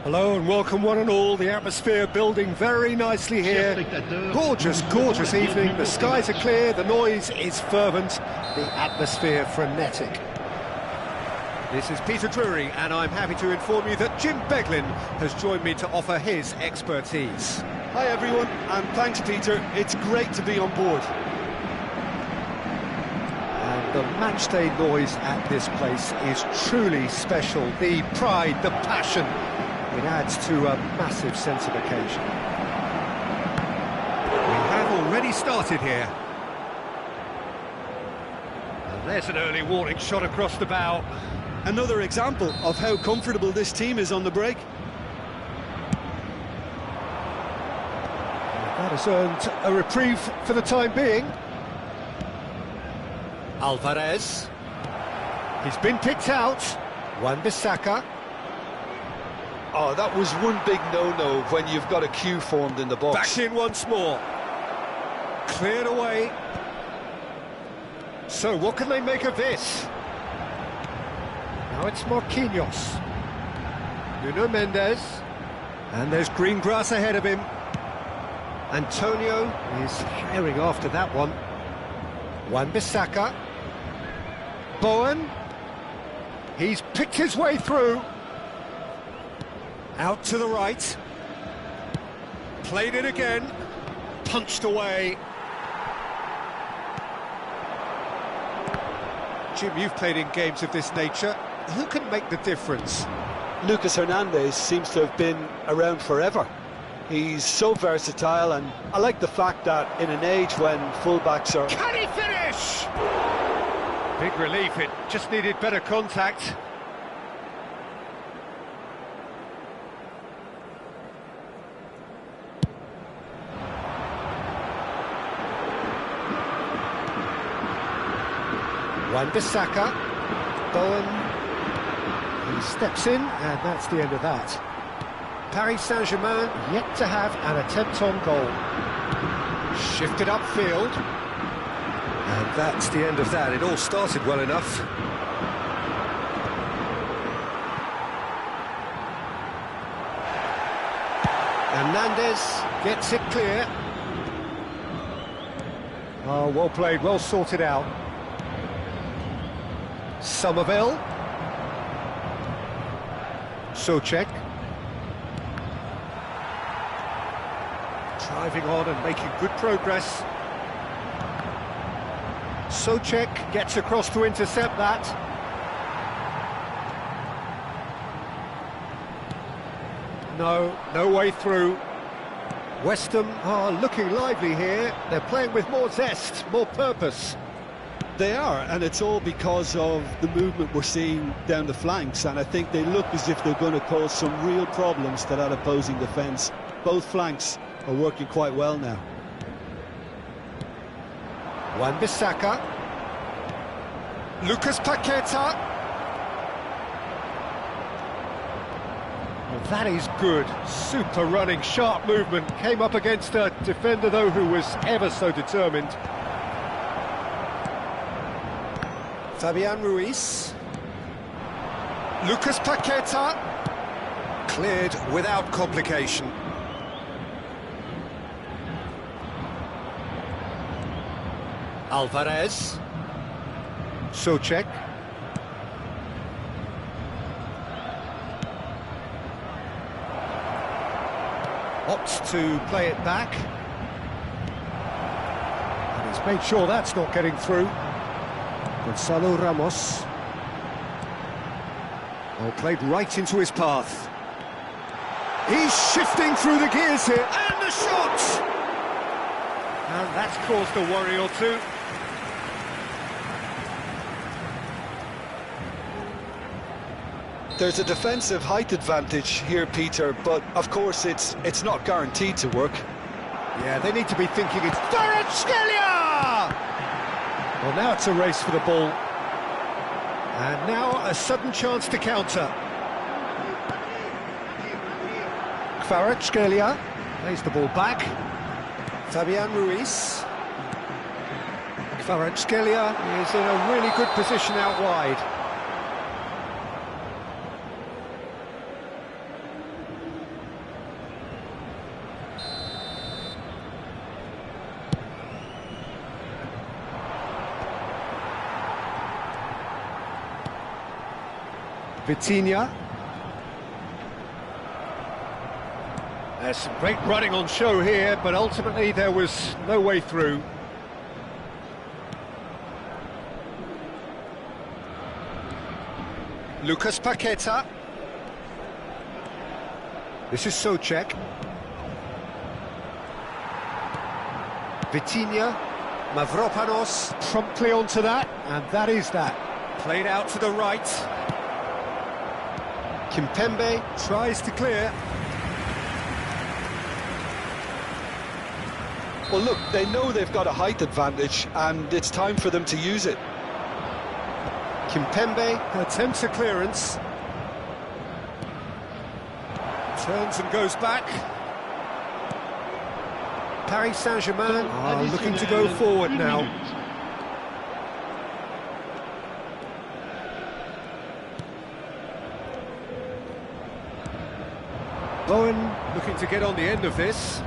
Speaker 1: Hello and welcome one and all. The atmosphere building very nicely here. Gorgeous, gorgeous evening. The skies are clear, the noise is fervent, the atmosphere frenetic. This is Peter Drury, and I'm happy to inform you that Jim Beglin has joined me to offer his expertise.
Speaker 6: Hi everyone, and thanks Peter, it's great to be on board.
Speaker 1: And The matchday noise at this place is truly special. The pride, the passion, it adds to a massive sense of occasion.
Speaker 2: We have already started here. And there's an early warning shot across the bow.
Speaker 6: Another example of how comfortable this team is on the break.
Speaker 1: That has earned a reprieve for the time being. Alvarez. He's been picked out. Wan-Bissaka.
Speaker 3: Oh, that was one big no-no when you've got a queue formed in the box.
Speaker 2: Back in once more. Cleared away. So what can they make of this?
Speaker 1: Now it's Marquinhos. Nuno Mendes. And there's green grass ahead of him. Antonio is herring after that one. Wan-Bissaka. Bowen. He's picked his way through.
Speaker 2: Out to the right. Played it again. Punched away. Jim, you've played in games of this nature. Who can make the difference?
Speaker 3: Lucas Hernandez seems to have been around forever. He's so versatile, and I like the fact that in an age when fullbacks are...
Speaker 2: Can he finish? Big relief, it just needed better contact.
Speaker 1: Wan-Bissaka. Bowen. He steps in, and that's the end of that. Paris Saint-Germain yet to have an attempt on goal.
Speaker 2: Shifted upfield.
Speaker 1: And that's the end of that. It all started well enough. Hernandez gets it clear. Oh, well played, well sorted out. Somerville. Souček. Driving on and making good progress. Souček gets across to intercept that. No way through. West Ham are looking lively here. They're playing with more zest, more purpose.
Speaker 6: They are, and it's all because of the movement we're seeing down the flanks, and I think they look as if they're going to cause some real problems to that opposing defence. Both flanks are working quite well now.
Speaker 1: Wan-Bissaka.
Speaker 2: Lucas Paqueta.
Speaker 1: Well, that is good. Super running, sharp movement. Came up against a defender, though, who was ever so determined. Fabian Ruiz.
Speaker 2: Lucas Paqueta. Cleared without complication.
Speaker 1: Alvarez. Souček. Opts to play it back. And he's made sure that's not getting through. Gonzalo Ramos. Oh, played right into his path.
Speaker 2: He's shifting through the gears here, and the shot!
Speaker 1: And that's caused a worry or two.
Speaker 3: There's a defensive height advantage here, Peter, but of course it's not guaranteed to work.
Speaker 1: Yeah, they need to be thinking it's Kvaratskhelia! Well, now it's a race for the ball. And now a sudden chance to counter. Kvaratskhelia plays the ball back. Fabian Ruiz. Kvaratskhelia is in a really good position out wide. Vitinha. There's some great running on show here, but ultimately there was no way through. Lucas Paqueta. This is Souček. Vitinha. Mavropanos promptly onto that, and that is that. Played out to the right. Kimpembe tries to clear.
Speaker 3: Well, look, they know they've got a height advantage, and it's time for them to use it.
Speaker 1: Kimpembe attempts a clearance. Turns and goes back. Paris Saint-Germain are looking to go forward now. Bowen looking to get on the end of this.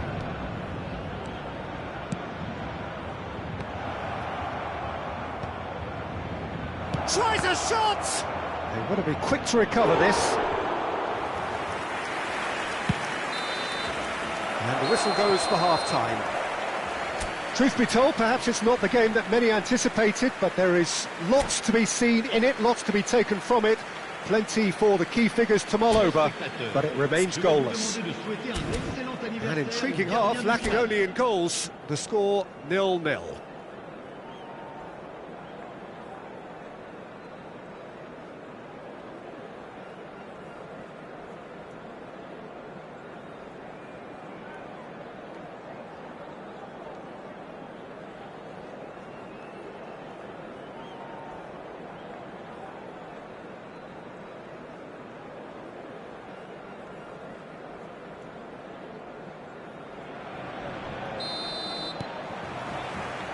Speaker 1: Tries a shot! They want to be quick to recover this. And the whistle goes for half-time. Truth be told, perhaps it's not the game that many anticipated, but there is lots to be seen in it, lots to be taken from it. Plenty for the key figures to mull over, but it remains goalless. An intriguing half, lacking only in goals. The score 0-0.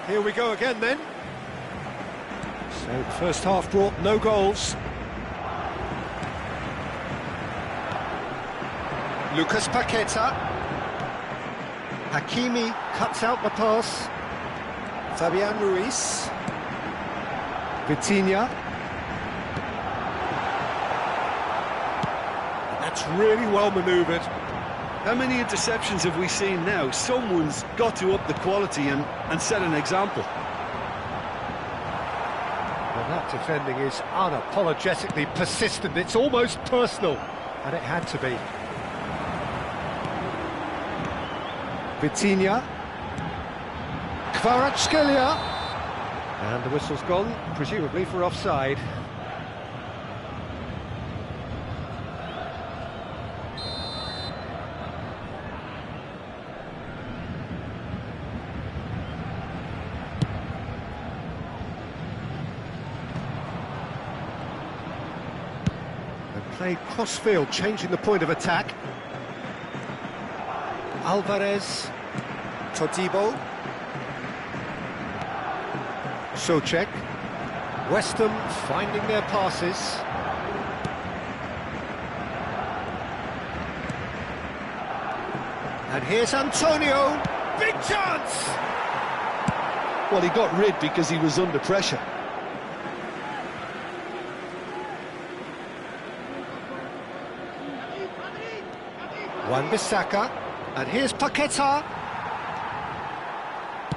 Speaker 1: Here we go again then. So the first half brought no goals. Lucas Paqueta. Hakimi cuts out the pass. Fabian Ruiz. Vitinha. That's really well manoeuvred.
Speaker 3: How many interceptions have we seen now? Someone's got to up the quality and set an example.
Speaker 1: Well, that defending is unapologetically persistent. It's almost personal, and it had to be. Vitinha. Kvaratskhelia. And the whistle's gone, presumably for offside. Played cross-field, changing the point of attack. Alvarez, Todibo, Souček, West Ham finding their passes. And here's Antonio, big chance!
Speaker 3: Well, he got rid because he was under pressure.
Speaker 1: Wan-Bissaka, and here's Paqueta.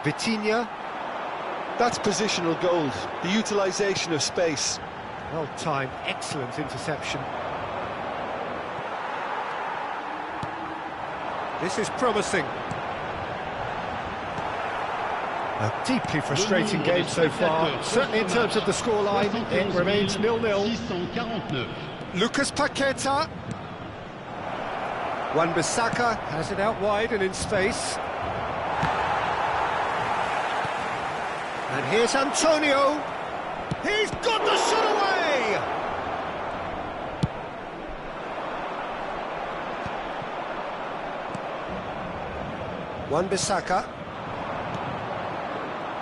Speaker 1: Vitinha.
Speaker 3: That's positional gold, the utilisation of space.
Speaker 1: Well timed, excellent interception. This is promising. A deeply frustrating game so far. Certainly in terms of the scoreline, it remains 0-0. Lucas Paqueta. Wan-Bissaka has it out wide and in space. And here's Antonio. He's got the shot away! Wan-Bissaka.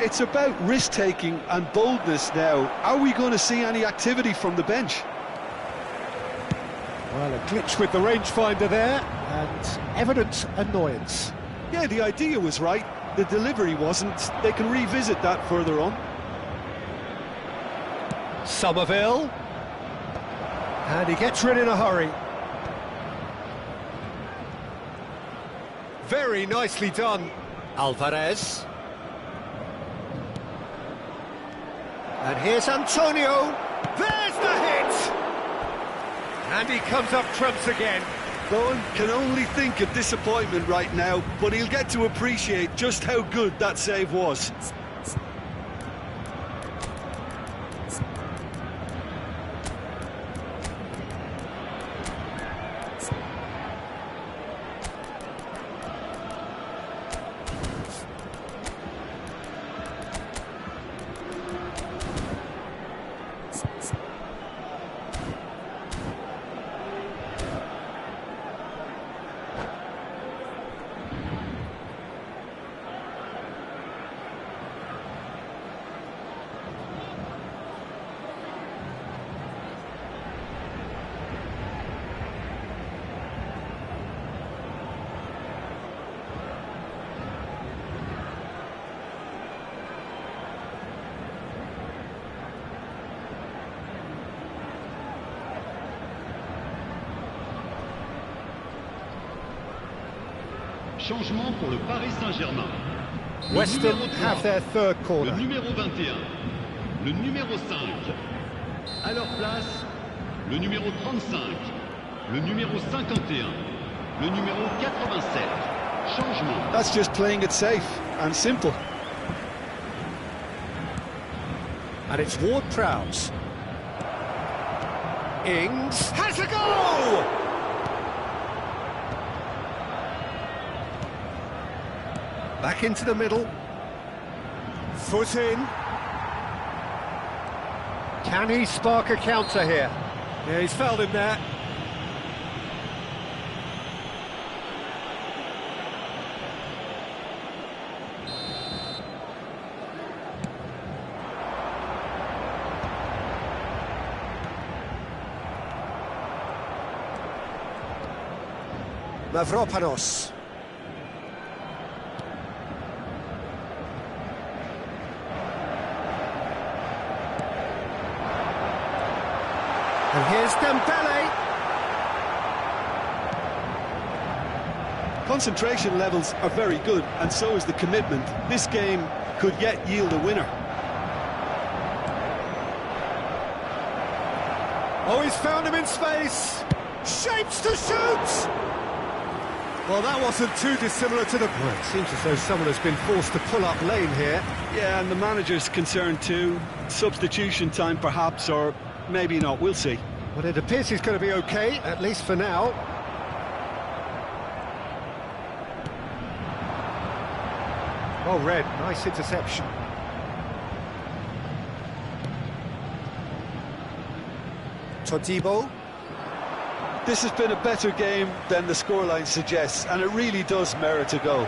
Speaker 3: It's about risk-taking and boldness now. Are we going to see any activity from the bench?
Speaker 1: Well, a glitch with the rangefinder there, and evident annoyance.
Speaker 3: Yeah, the idea was right, the delivery wasn't. They can revisit that further on.
Speaker 1: Somerville. And he gets rid in a hurry. Very nicely done. Alvarez. And here's Antonio. There's the hit! And he comes up trumps again.
Speaker 6: Bowen can only think of disappointment right now, but he'll get to appreciate just how good that save was.
Speaker 7: Changement pour le Paris Saint-Germain.
Speaker 1: Western have their third
Speaker 7: Le
Speaker 1: corner.
Speaker 7: numéro 21, le numéro 5. À leur place, le numéro 35, le numéro 51, le numéro 87. Changement.
Speaker 6: That's just playing it safe and simple.
Speaker 1: And it's Ward-Prowse. Ings has a goal! Back into the middle. Foot in. Can he spark a counter here? Yeah, he's fouled him there. Mavropanos. And here's Dembele.
Speaker 6: Concentration levels are very good, and so is the commitment. This game could yet yield a winner.
Speaker 1: Oh, he's found him in space. Shapes to shoot. Well, that wasn't too dissimilar to the... Well, it seems as though someone has been forced to pull up lane here.
Speaker 6: Yeah, and the manager's concerned too. Substitution time perhaps, or maybe not, we'll see.
Speaker 1: But it appears he's going to be okay, at least for now. Oh, Red, nice interception. Todibo.
Speaker 6: This has been a better game than the scoreline suggests, and it really does merit a goal.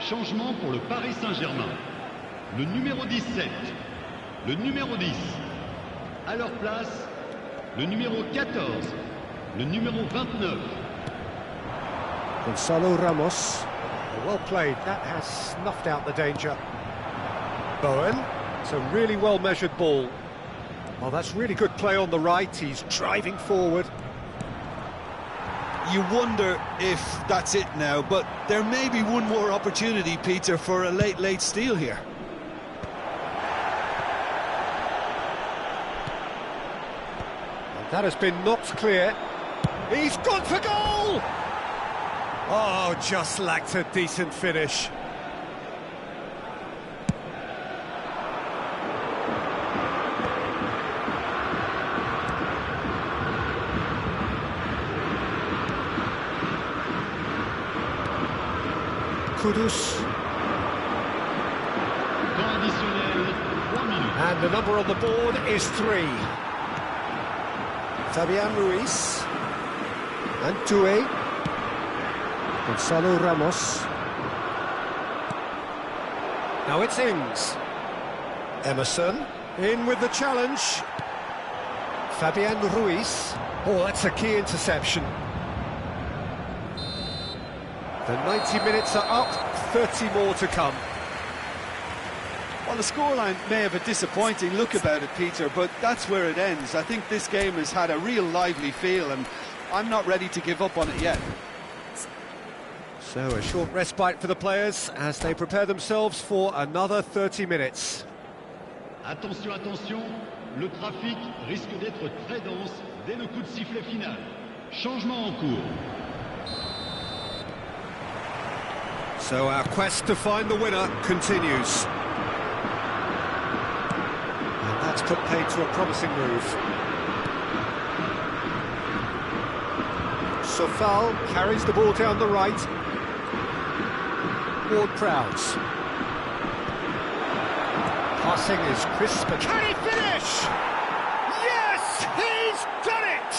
Speaker 7: Changement pour le Paris Saint-Germain. Le numéro 17, le numéro 10. À leur place, le numéro 14, le numéro 29.
Speaker 1: Gonzalo Ramos. Well played, that has snuffed out the danger. Bowen, it's a really well-measured ball. Well, that's really good play on the right, he's driving forward.
Speaker 6: You wonder if that's it now, but there may be one more opportunity, Peter, for a late steal here.
Speaker 1: And that has been knocked clear. He's gone for goal! Oh, just lacked a decent finish. Kudus.
Speaker 7: Temps additionnel, 3 minutes.
Speaker 1: And the number on the board is 3. Fabian Ruiz. And Toure. Gonzalo Ramos. Now it's Ings. Emerson. In with the challenge. Fabian Ruiz. Oh, that's a key interception. The 90 minutes are up, 30 more to come.
Speaker 3: Well, the scoreline may have a disappointing look about it, Peter, but that's where it ends. I think this game has had a real lively feel, and I'm not ready to give up on it yet.
Speaker 1: So a short respite for the players as they prepare themselves for another 30 minutes.
Speaker 7: Attention, attention, le trafic risque d'être très dense dès le coup de sifflet final. Changement en cours.
Speaker 1: So our quest to find the winner continues. And that's put paid to a promising move. Sofal carries the ball down the right. Ward-Prowse. Passing is crisp.
Speaker 2: Can he finish? Yes, he's done it!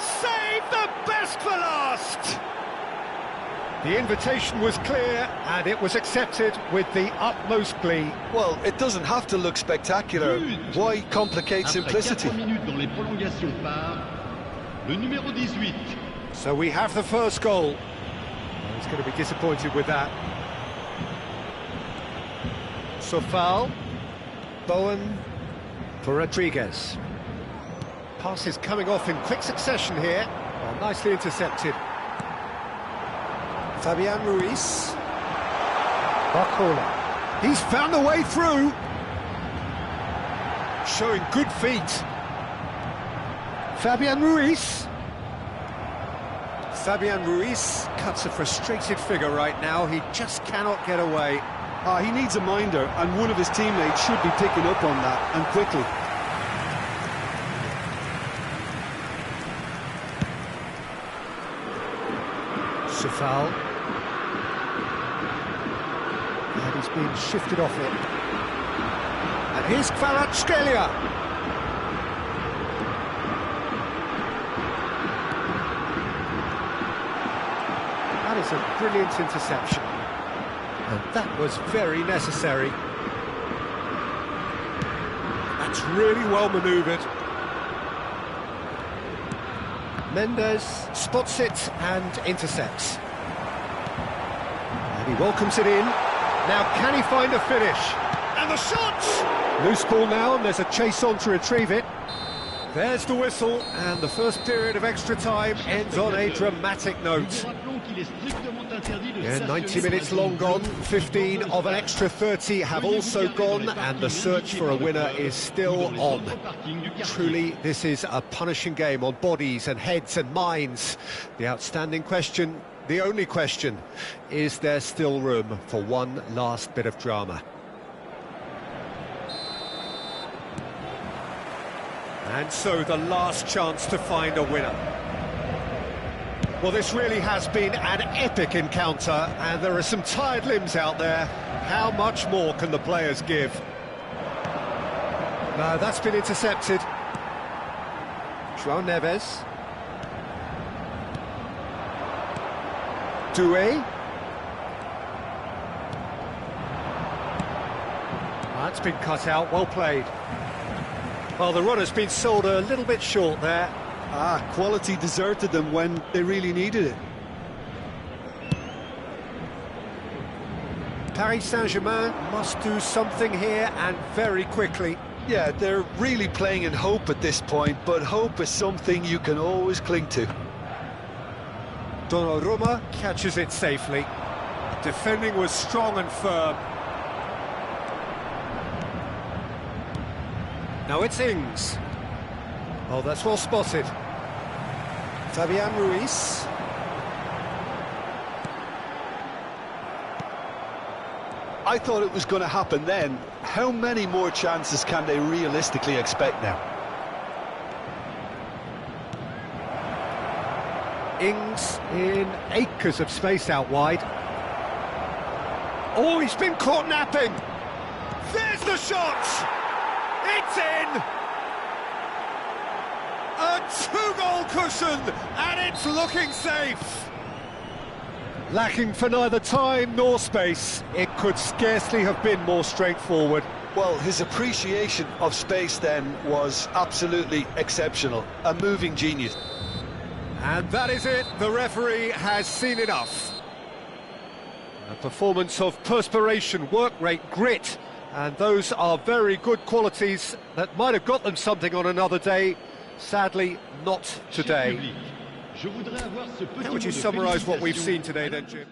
Speaker 2: Save the best for last!
Speaker 1: The invitation was clear and it was accepted with the utmost glee.
Speaker 3: Well, it doesn't have to look spectacular. Why complicate simplicity?
Speaker 7: Après 4 minutes dans les prolongations part, le numéro 18.
Speaker 1: So we have the first goal. Oh, he's going to be disappointed with that. Sofal. Bowen for Rodriguez. Pass is coming off in quick succession here. Oh, nicely intercepted. Fabian Ruiz. Barcola. He's found the way through. Showing good feet. Fabian Ruiz. Fabian Ruiz cuts a frustrated figure right now. He just cannot get away.
Speaker 3: He needs a minder, and one of his teammates should be picking up on that, and quickly.
Speaker 1: Sofal. And he's being shifted off it. And here's Kvaratskhelia. That is a brilliant interception. And that was very necessary. That's really well manoeuvred. Mendes spots it and intercepts. And he welcomes it in. Now can he find a finish?
Speaker 2: And the shot!
Speaker 1: Loose ball now, and there's a chase on to retrieve it. There's the whistle, and the first period of extra time ends on a dramatic note. Yeah, 90 minutes long gone, 15 of an extra 30 have also gone, and the search for a winner is still on. Truly, this is a punishing game on bodies and heads and minds. The outstanding question, the only question, is there still room for one last bit of drama? And so the last chance to find a winner. Well, this really has been an epic encounter, and there are some tired limbs out there. How much more can the players give? No, that's been intercepted. João Neves. Doué. That's been cut out, well played. Well, the runner's been sold a little bit short there.
Speaker 3: Quality deserted them when they really needed it.
Speaker 1: Paris Saint-Germain must do something here, and very quickly.
Speaker 3: Yeah, they're really playing in hope at this point, but hope is something you can always cling to.
Speaker 1: Donnarumma catches it safely. Defending was strong and firm. Now it's Ings. Oh, that's well spotted. Fabian Ruiz.
Speaker 3: I thought it was going to happen then. How many more chances can they realistically expect now?
Speaker 1: Ings in acres of space out wide. Oh, he's been caught napping.
Speaker 2: There's the shot! It's in! A two-goal cushion, and it's looking safe.
Speaker 1: Lacking for neither time nor space, it could scarcely have been more straightforward.
Speaker 6: Well, his appreciation of space then was absolutely exceptional. A moving genius.
Speaker 1: And that is it, the referee has seen enough. A performance of perspiration, work rate, grit, and those are very good qualities that might have got them something on another day. Sadly, not today. How would you summarise what we've seen today then, Jim?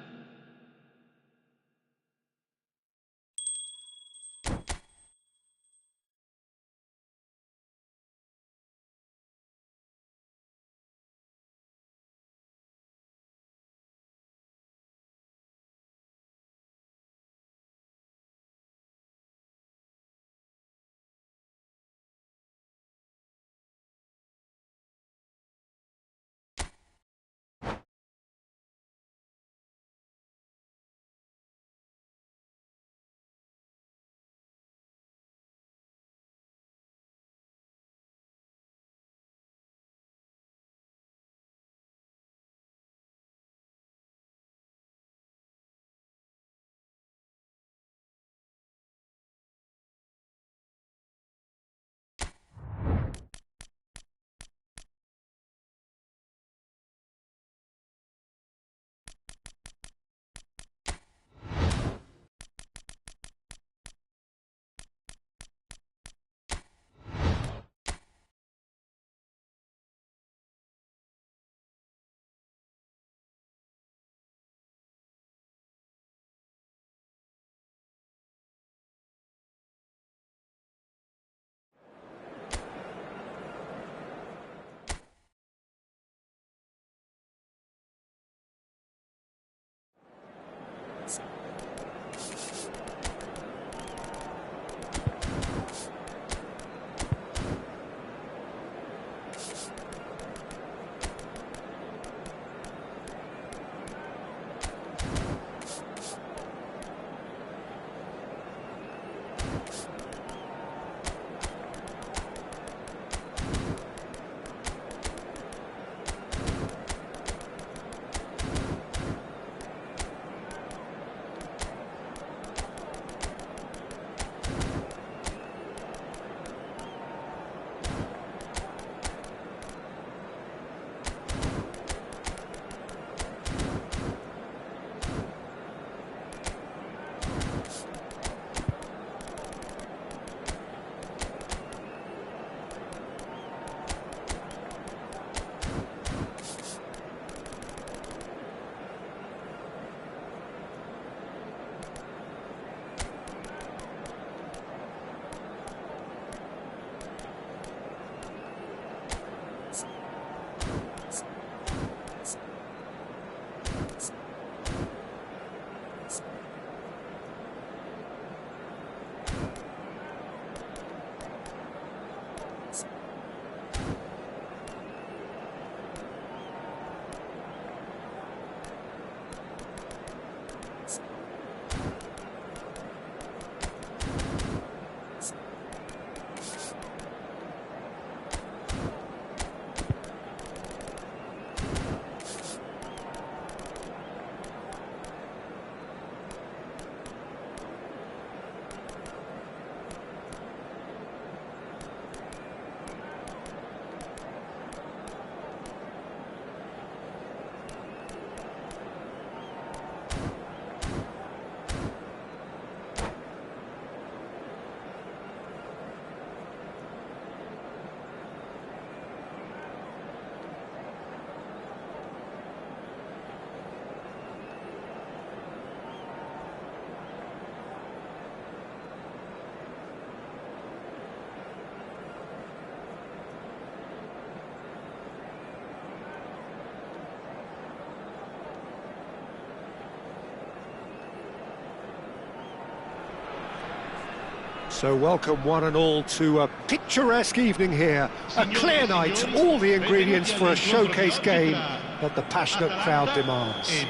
Speaker 1: So welcome one and all to a picturesque evening here, a clear night, all the ingredients for a showcase game that the passionate crowd demands.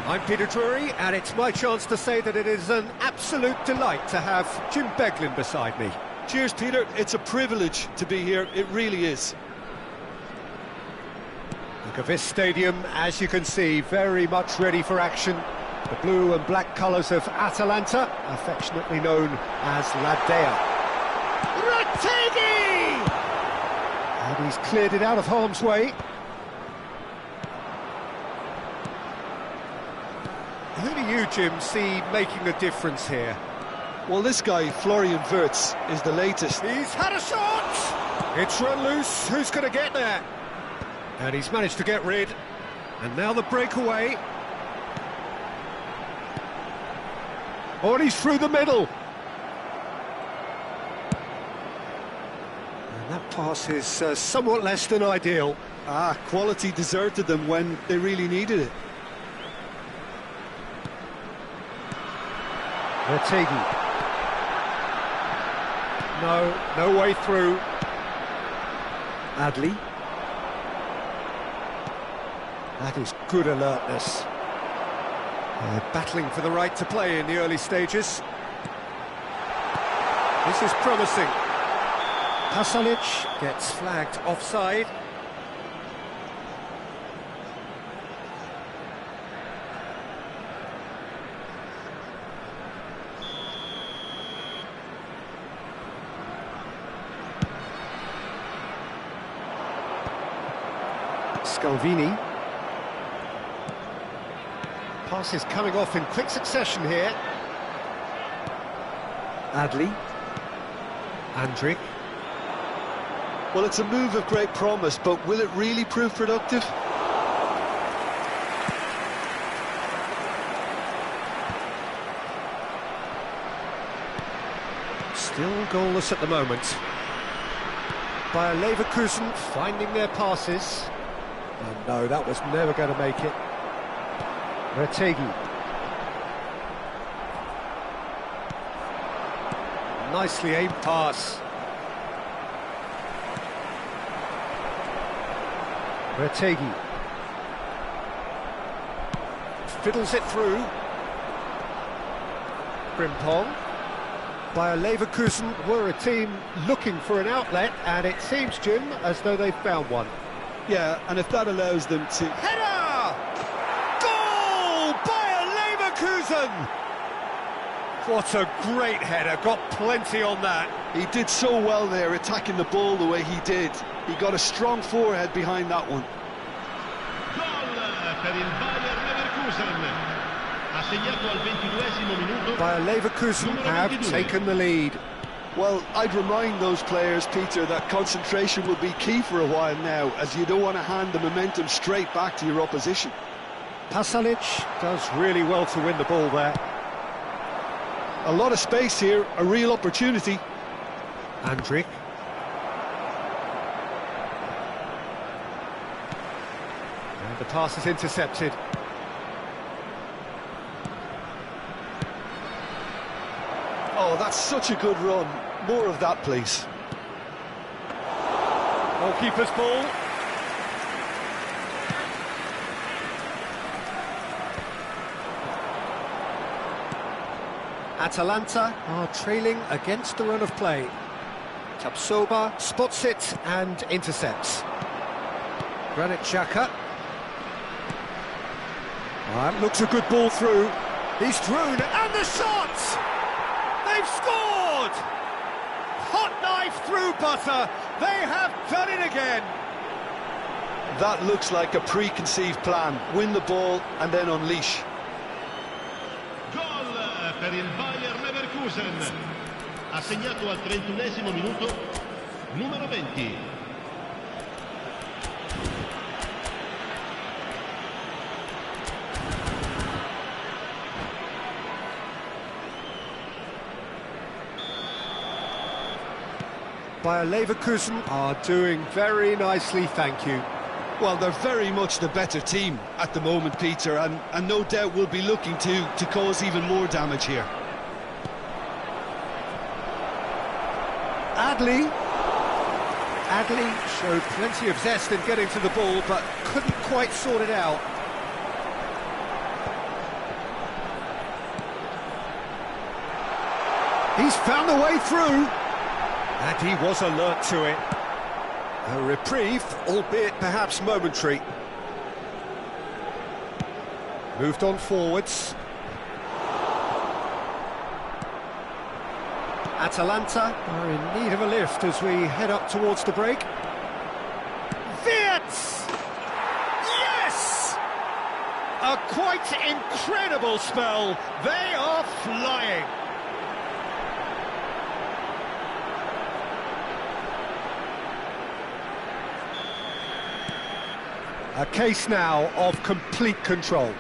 Speaker 1: I'm Peter Drury, and it's my chance to say that it is an absolute delight to have Jim Beglin beside me.
Speaker 6: Cheers, Peter. It's a privilege to be here. It really is.
Speaker 1: Look at this stadium, as you can see, very much ready for action. The blue and black colours of Atalanta, affectionately known as La Dea.
Speaker 2: Retegui!
Speaker 1: And he's cleared it out of harm's way. Who do you, Jim, see making a difference here?
Speaker 3: Well, this guy, Florian Wirtz, is the latest.
Speaker 2: He's had a shot!
Speaker 1: It's run loose, who's going to get there? And he's managed to get rid. And now the breakaway. Oh, and he's through the middle. And that pass is somewhat less than ideal.
Speaker 3: Quality deserted them when they really needed it.
Speaker 1: Retegui. No way through. Adli. That is good alertness. Battling for the right to play in the early stages. This is promising. Pasalic gets flagged offside. Scalvini. Pass is coming off in quick succession here. Adli. Andrik.
Speaker 3: Well, it's a move of great promise, but will it really prove productive?
Speaker 1: Still goalless at the moment. Bayer Leverkusen finding their passes. And no, that was never going to make it. Retegui. Nicely aimed pass. Retegui. Fiddles it through. Frimpong. Bayer Leverkusen were a team looking for an outlet, and it seems, Jim, as though they've found one.
Speaker 3: Yeah, and if that allows them to...
Speaker 2: Header! Goal! Bayer Leverkusen!
Speaker 1: What a great header, got plenty on that.
Speaker 3: He did so well there, attacking the ball the way he did. He got a strong forehead behind that one.
Speaker 7: Gol per il Bayer Leverkusen. Ha segnato al 22esimo minuto.
Speaker 1: Bayer Leverkusen have taken the lead.
Speaker 3: Well, I'd remind those players, Peter, that concentration will be key for a while now, as you don't want to hand the momentum straight back to your opposition.
Speaker 1: Pasalic does really well to win the ball there.
Speaker 3: A lot of space here, a real opportunity.
Speaker 1: Andrik. And the pass is intercepted.
Speaker 3: Oh, that's such a good run. More of that, please.
Speaker 1: Goalkeeper's ball. Atalanta are trailing against the run of play. Tapsoba spots it and intercepts. Granit Xhaka. That looks a good ball through.
Speaker 2: He's through, and the shot! They've scored! Hot knife through butter. They have done it again.
Speaker 3: That looks like a preconceived plan. Win the ball and then unleash.
Speaker 7: Gol per il Bayer Leverkusen. Ha segnato al 31esimo minuto numero 20.
Speaker 1: Bayer Leverkusen are doing very nicely, thank you.
Speaker 3: Well, they're very much the better team at the moment, Peter, and no doubt will be looking to cause even more damage here.
Speaker 1: Adli showed plenty of zest in getting to the ball, but couldn't quite sort it out. He's found a way through, and he was alert to it. A reprieve, albeit perhaps momentary. Moved on forwards. Atalanta are in need of a lift as we head up towards the break.
Speaker 2: Wirtz! Yes! A quite incredible spell. They are flying.
Speaker 1: A case now of complete control.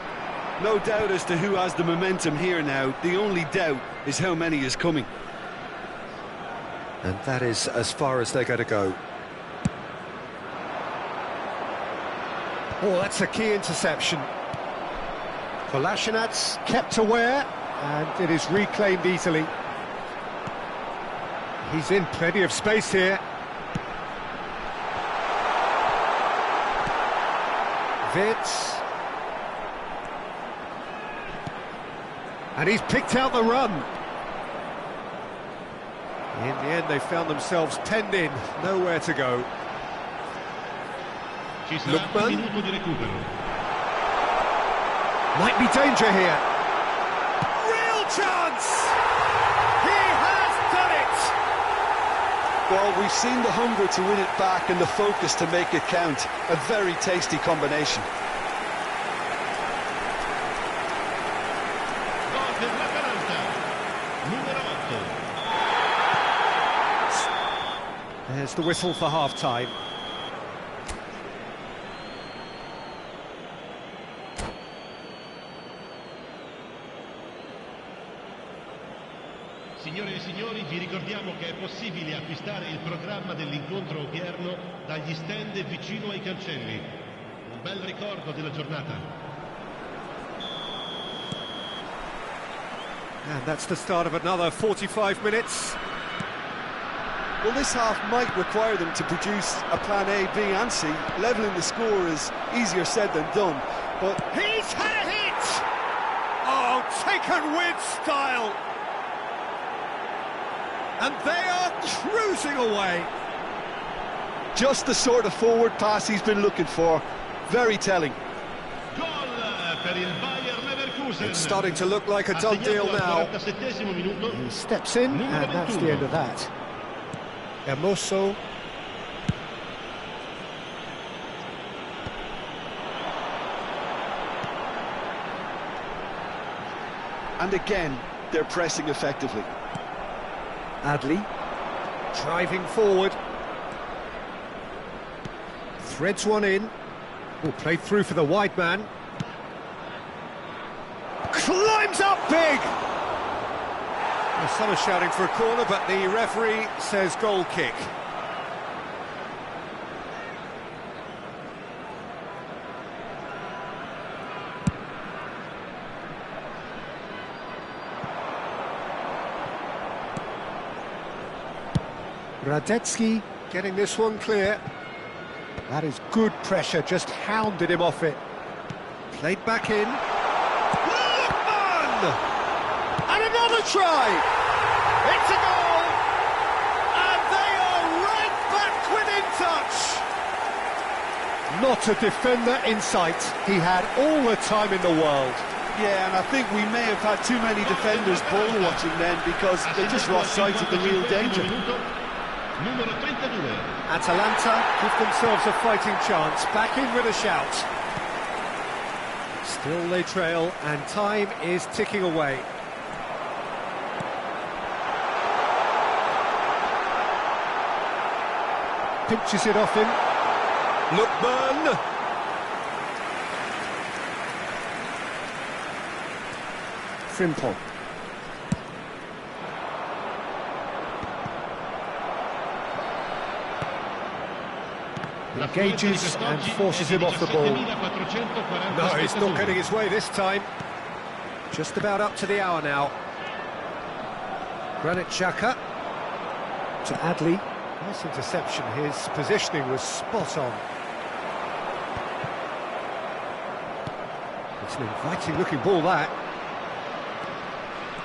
Speaker 3: No doubt as to who has the momentum here now. The only doubt is how many is coming.
Speaker 1: And that is as far as they're going to go. Oh, that's a key interception. Kolasinac kept aware, and it is reclaimed easily. He's in plenty of space here. Wirtz. And he's picked out the run. In the end, they found themselves penned in, nowhere to go. Lookman. Might be danger here.
Speaker 2: Real chance! He has done it!
Speaker 3: Well, we've seen the hunger to win it back and the focus to make it count. A very tasty combination.
Speaker 1: There's the whistle for half-time.
Speaker 7: Signore e signori, vi ricordiamo che è possibile acquistare il programma dell'incontro odierno dagli stand vicino ai cancelli. Un bel ricordo della giornata.
Speaker 1: And that's the start of another 45 minutes.
Speaker 3: Well, this half might require them to produce a plan A, B and C. Levelling the score is easier said than done, but...
Speaker 2: He's had a hit! Oh, taken with style! And they are cruising away.
Speaker 3: just the sort of forward pass he's been looking for. Very telling.
Speaker 1: It's starting to look like a done deal now. He steps in, and that's the end of that. Hermoso.
Speaker 3: And again, they're pressing effectively.
Speaker 1: Adli, driving forward. Threads one in. Oh, played through for the wide man. Climbs up big! Well, some are shouting for a corner, but the referee says goal kick. Radetzky getting this one clear. That is good pressure, just hounded him off it. Played back in.
Speaker 2: And another try! It's a goal! And they are right back within touch!
Speaker 1: Not a defender in sight. He had all the time in the world.
Speaker 3: Yeah, and I think we may have had too many defenders ball watching then because they just lost sight of the real danger.
Speaker 1: Atalanta give themselves a fighting chance. Back in with a shout. Still they trail, and time is ticking away. Pinches it off him. Lookman! Frimpong. Engages and forces him off the ball. No, he's not getting his way this time. Just about up to the hour now. Granit Xhaka to Adli. Nice interception. His positioning was spot on. It's an inviting looking ball, that.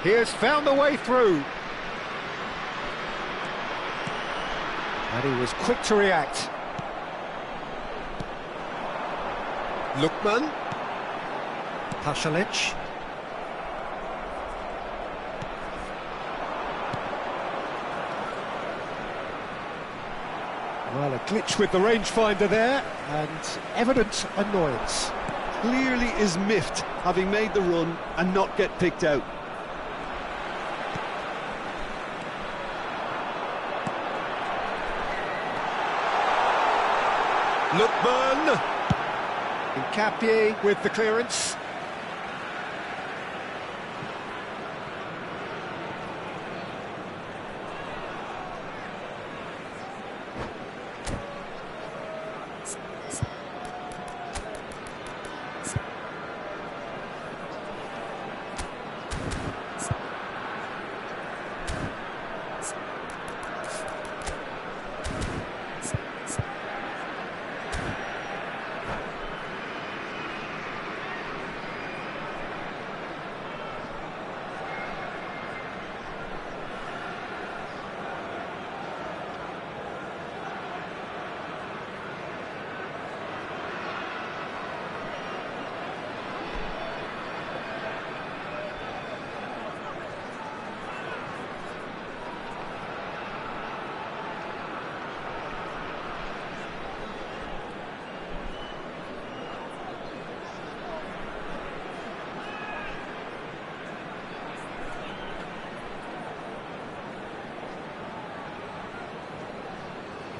Speaker 1: He has found the way through. And he was quick to react. Lookman. Pasalic. Well, a glitch with the rangefinder there, and evident annoyance.
Speaker 3: Clearly is miffed, having made the run and not get picked out.
Speaker 1: Lookman. Nkapie with the clearance.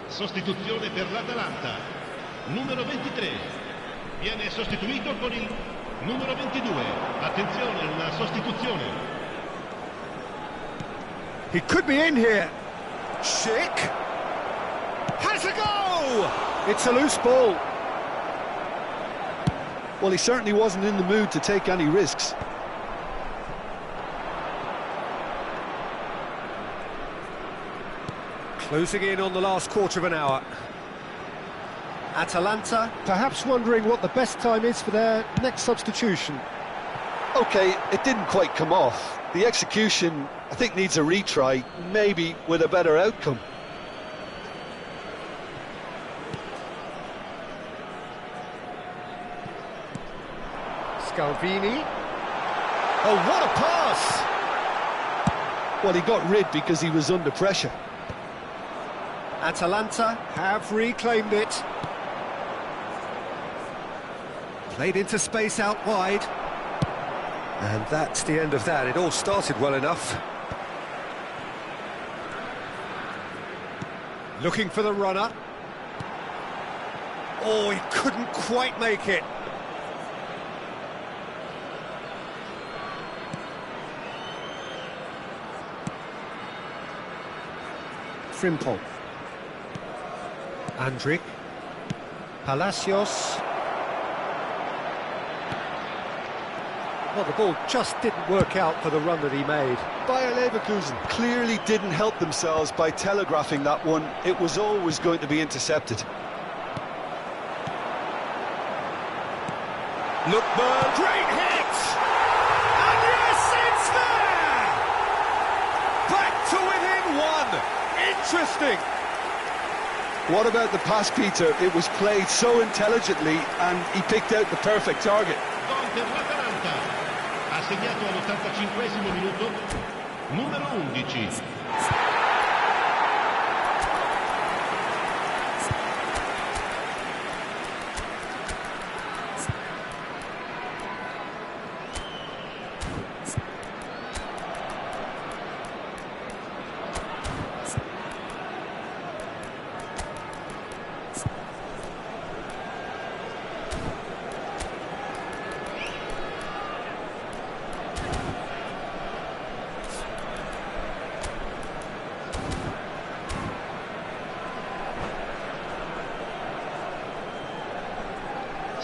Speaker 7: Sostituzione per l'Atalanta. Numero 23. Viene sostituito con il numero 22. Attenzione, una sostituzione.
Speaker 1: He could be in here. Schick. Has a go! It's a loose ball.
Speaker 3: Well, he certainly wasn't in the mood to take any risks.
Speaker 1: Closing in on the last quarter of an hour. Atalanta perhaps wondering what the best time is for their next substitution.
Speaker 3: Okay, it didn't quite come off. The execution, I think, needs a retry, maybe with a better outcome.
Speaker 1: Scalvini. Oh, what a pass!
Speaker 3: Well, he got rid because he was under pressure.
Speaker 1: Atalanta have reclaimed it. Played into space out wide. And that's the end of that. It all started well enough. Looking for the runner. Oh, he couldn't quite make it. Frimpong. Andrik. Palacios. Well, the ball just didn't work out for the run that he made.
Speaker 3: Bayer Leverkusen clearly didn't help themselves by telegraphing that one. It was always going to be intercepted.
Speaker 1: Lookman. Great hit! And yes, it's there! Back to within one. Interesting.
Speaker 3: What about the pass, Peter? It was played so intelligently and he picked out the perfect target.
Speaker 7: Gol per l'Atalanta. Ha segnato all'85esimo minuto numero 11.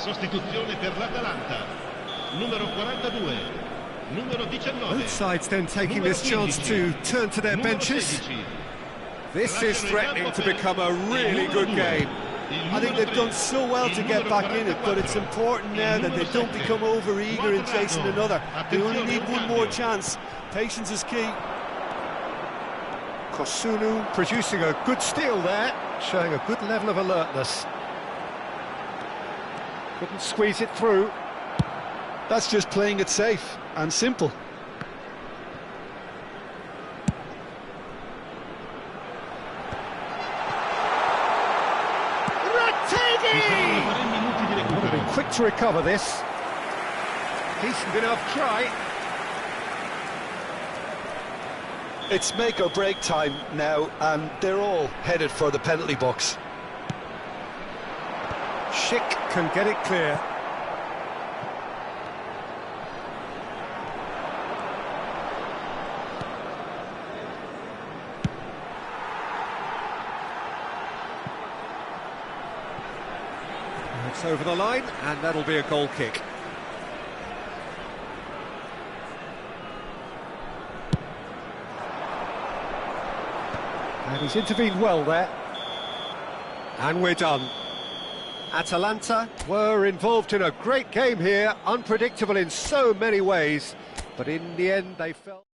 Speaker 7: Sostituzione per l'Atalanta. Numero 42. Numero 19.
Speaker 1: Both sides then taking this chance to turn to their benches. This is threatening to become a really good game.
Speaker 6: I think they've done so well to get back in it, but it's important now that they don't become over-eager in chasing another. They only need one more chance. Patience is key.
Speaker 1: Kosunu producing a good steal there, showing a good level of alertness. Couldn't squeeze it through.
Speaker 3: That's just playing it safe and simple.
Speaker 1: Would have been quick to recover this. Decent enough try.
Speaker 3: It's make or break time now, and they're all headed for the penalty box.
Speaker 1: Schick can get it clear. It's over the line, and that'll be a goal kick. And he's intervened well there. And we're done. Atalanta were involved in a great game here, unpredictable in so many ways, but in the end they felt...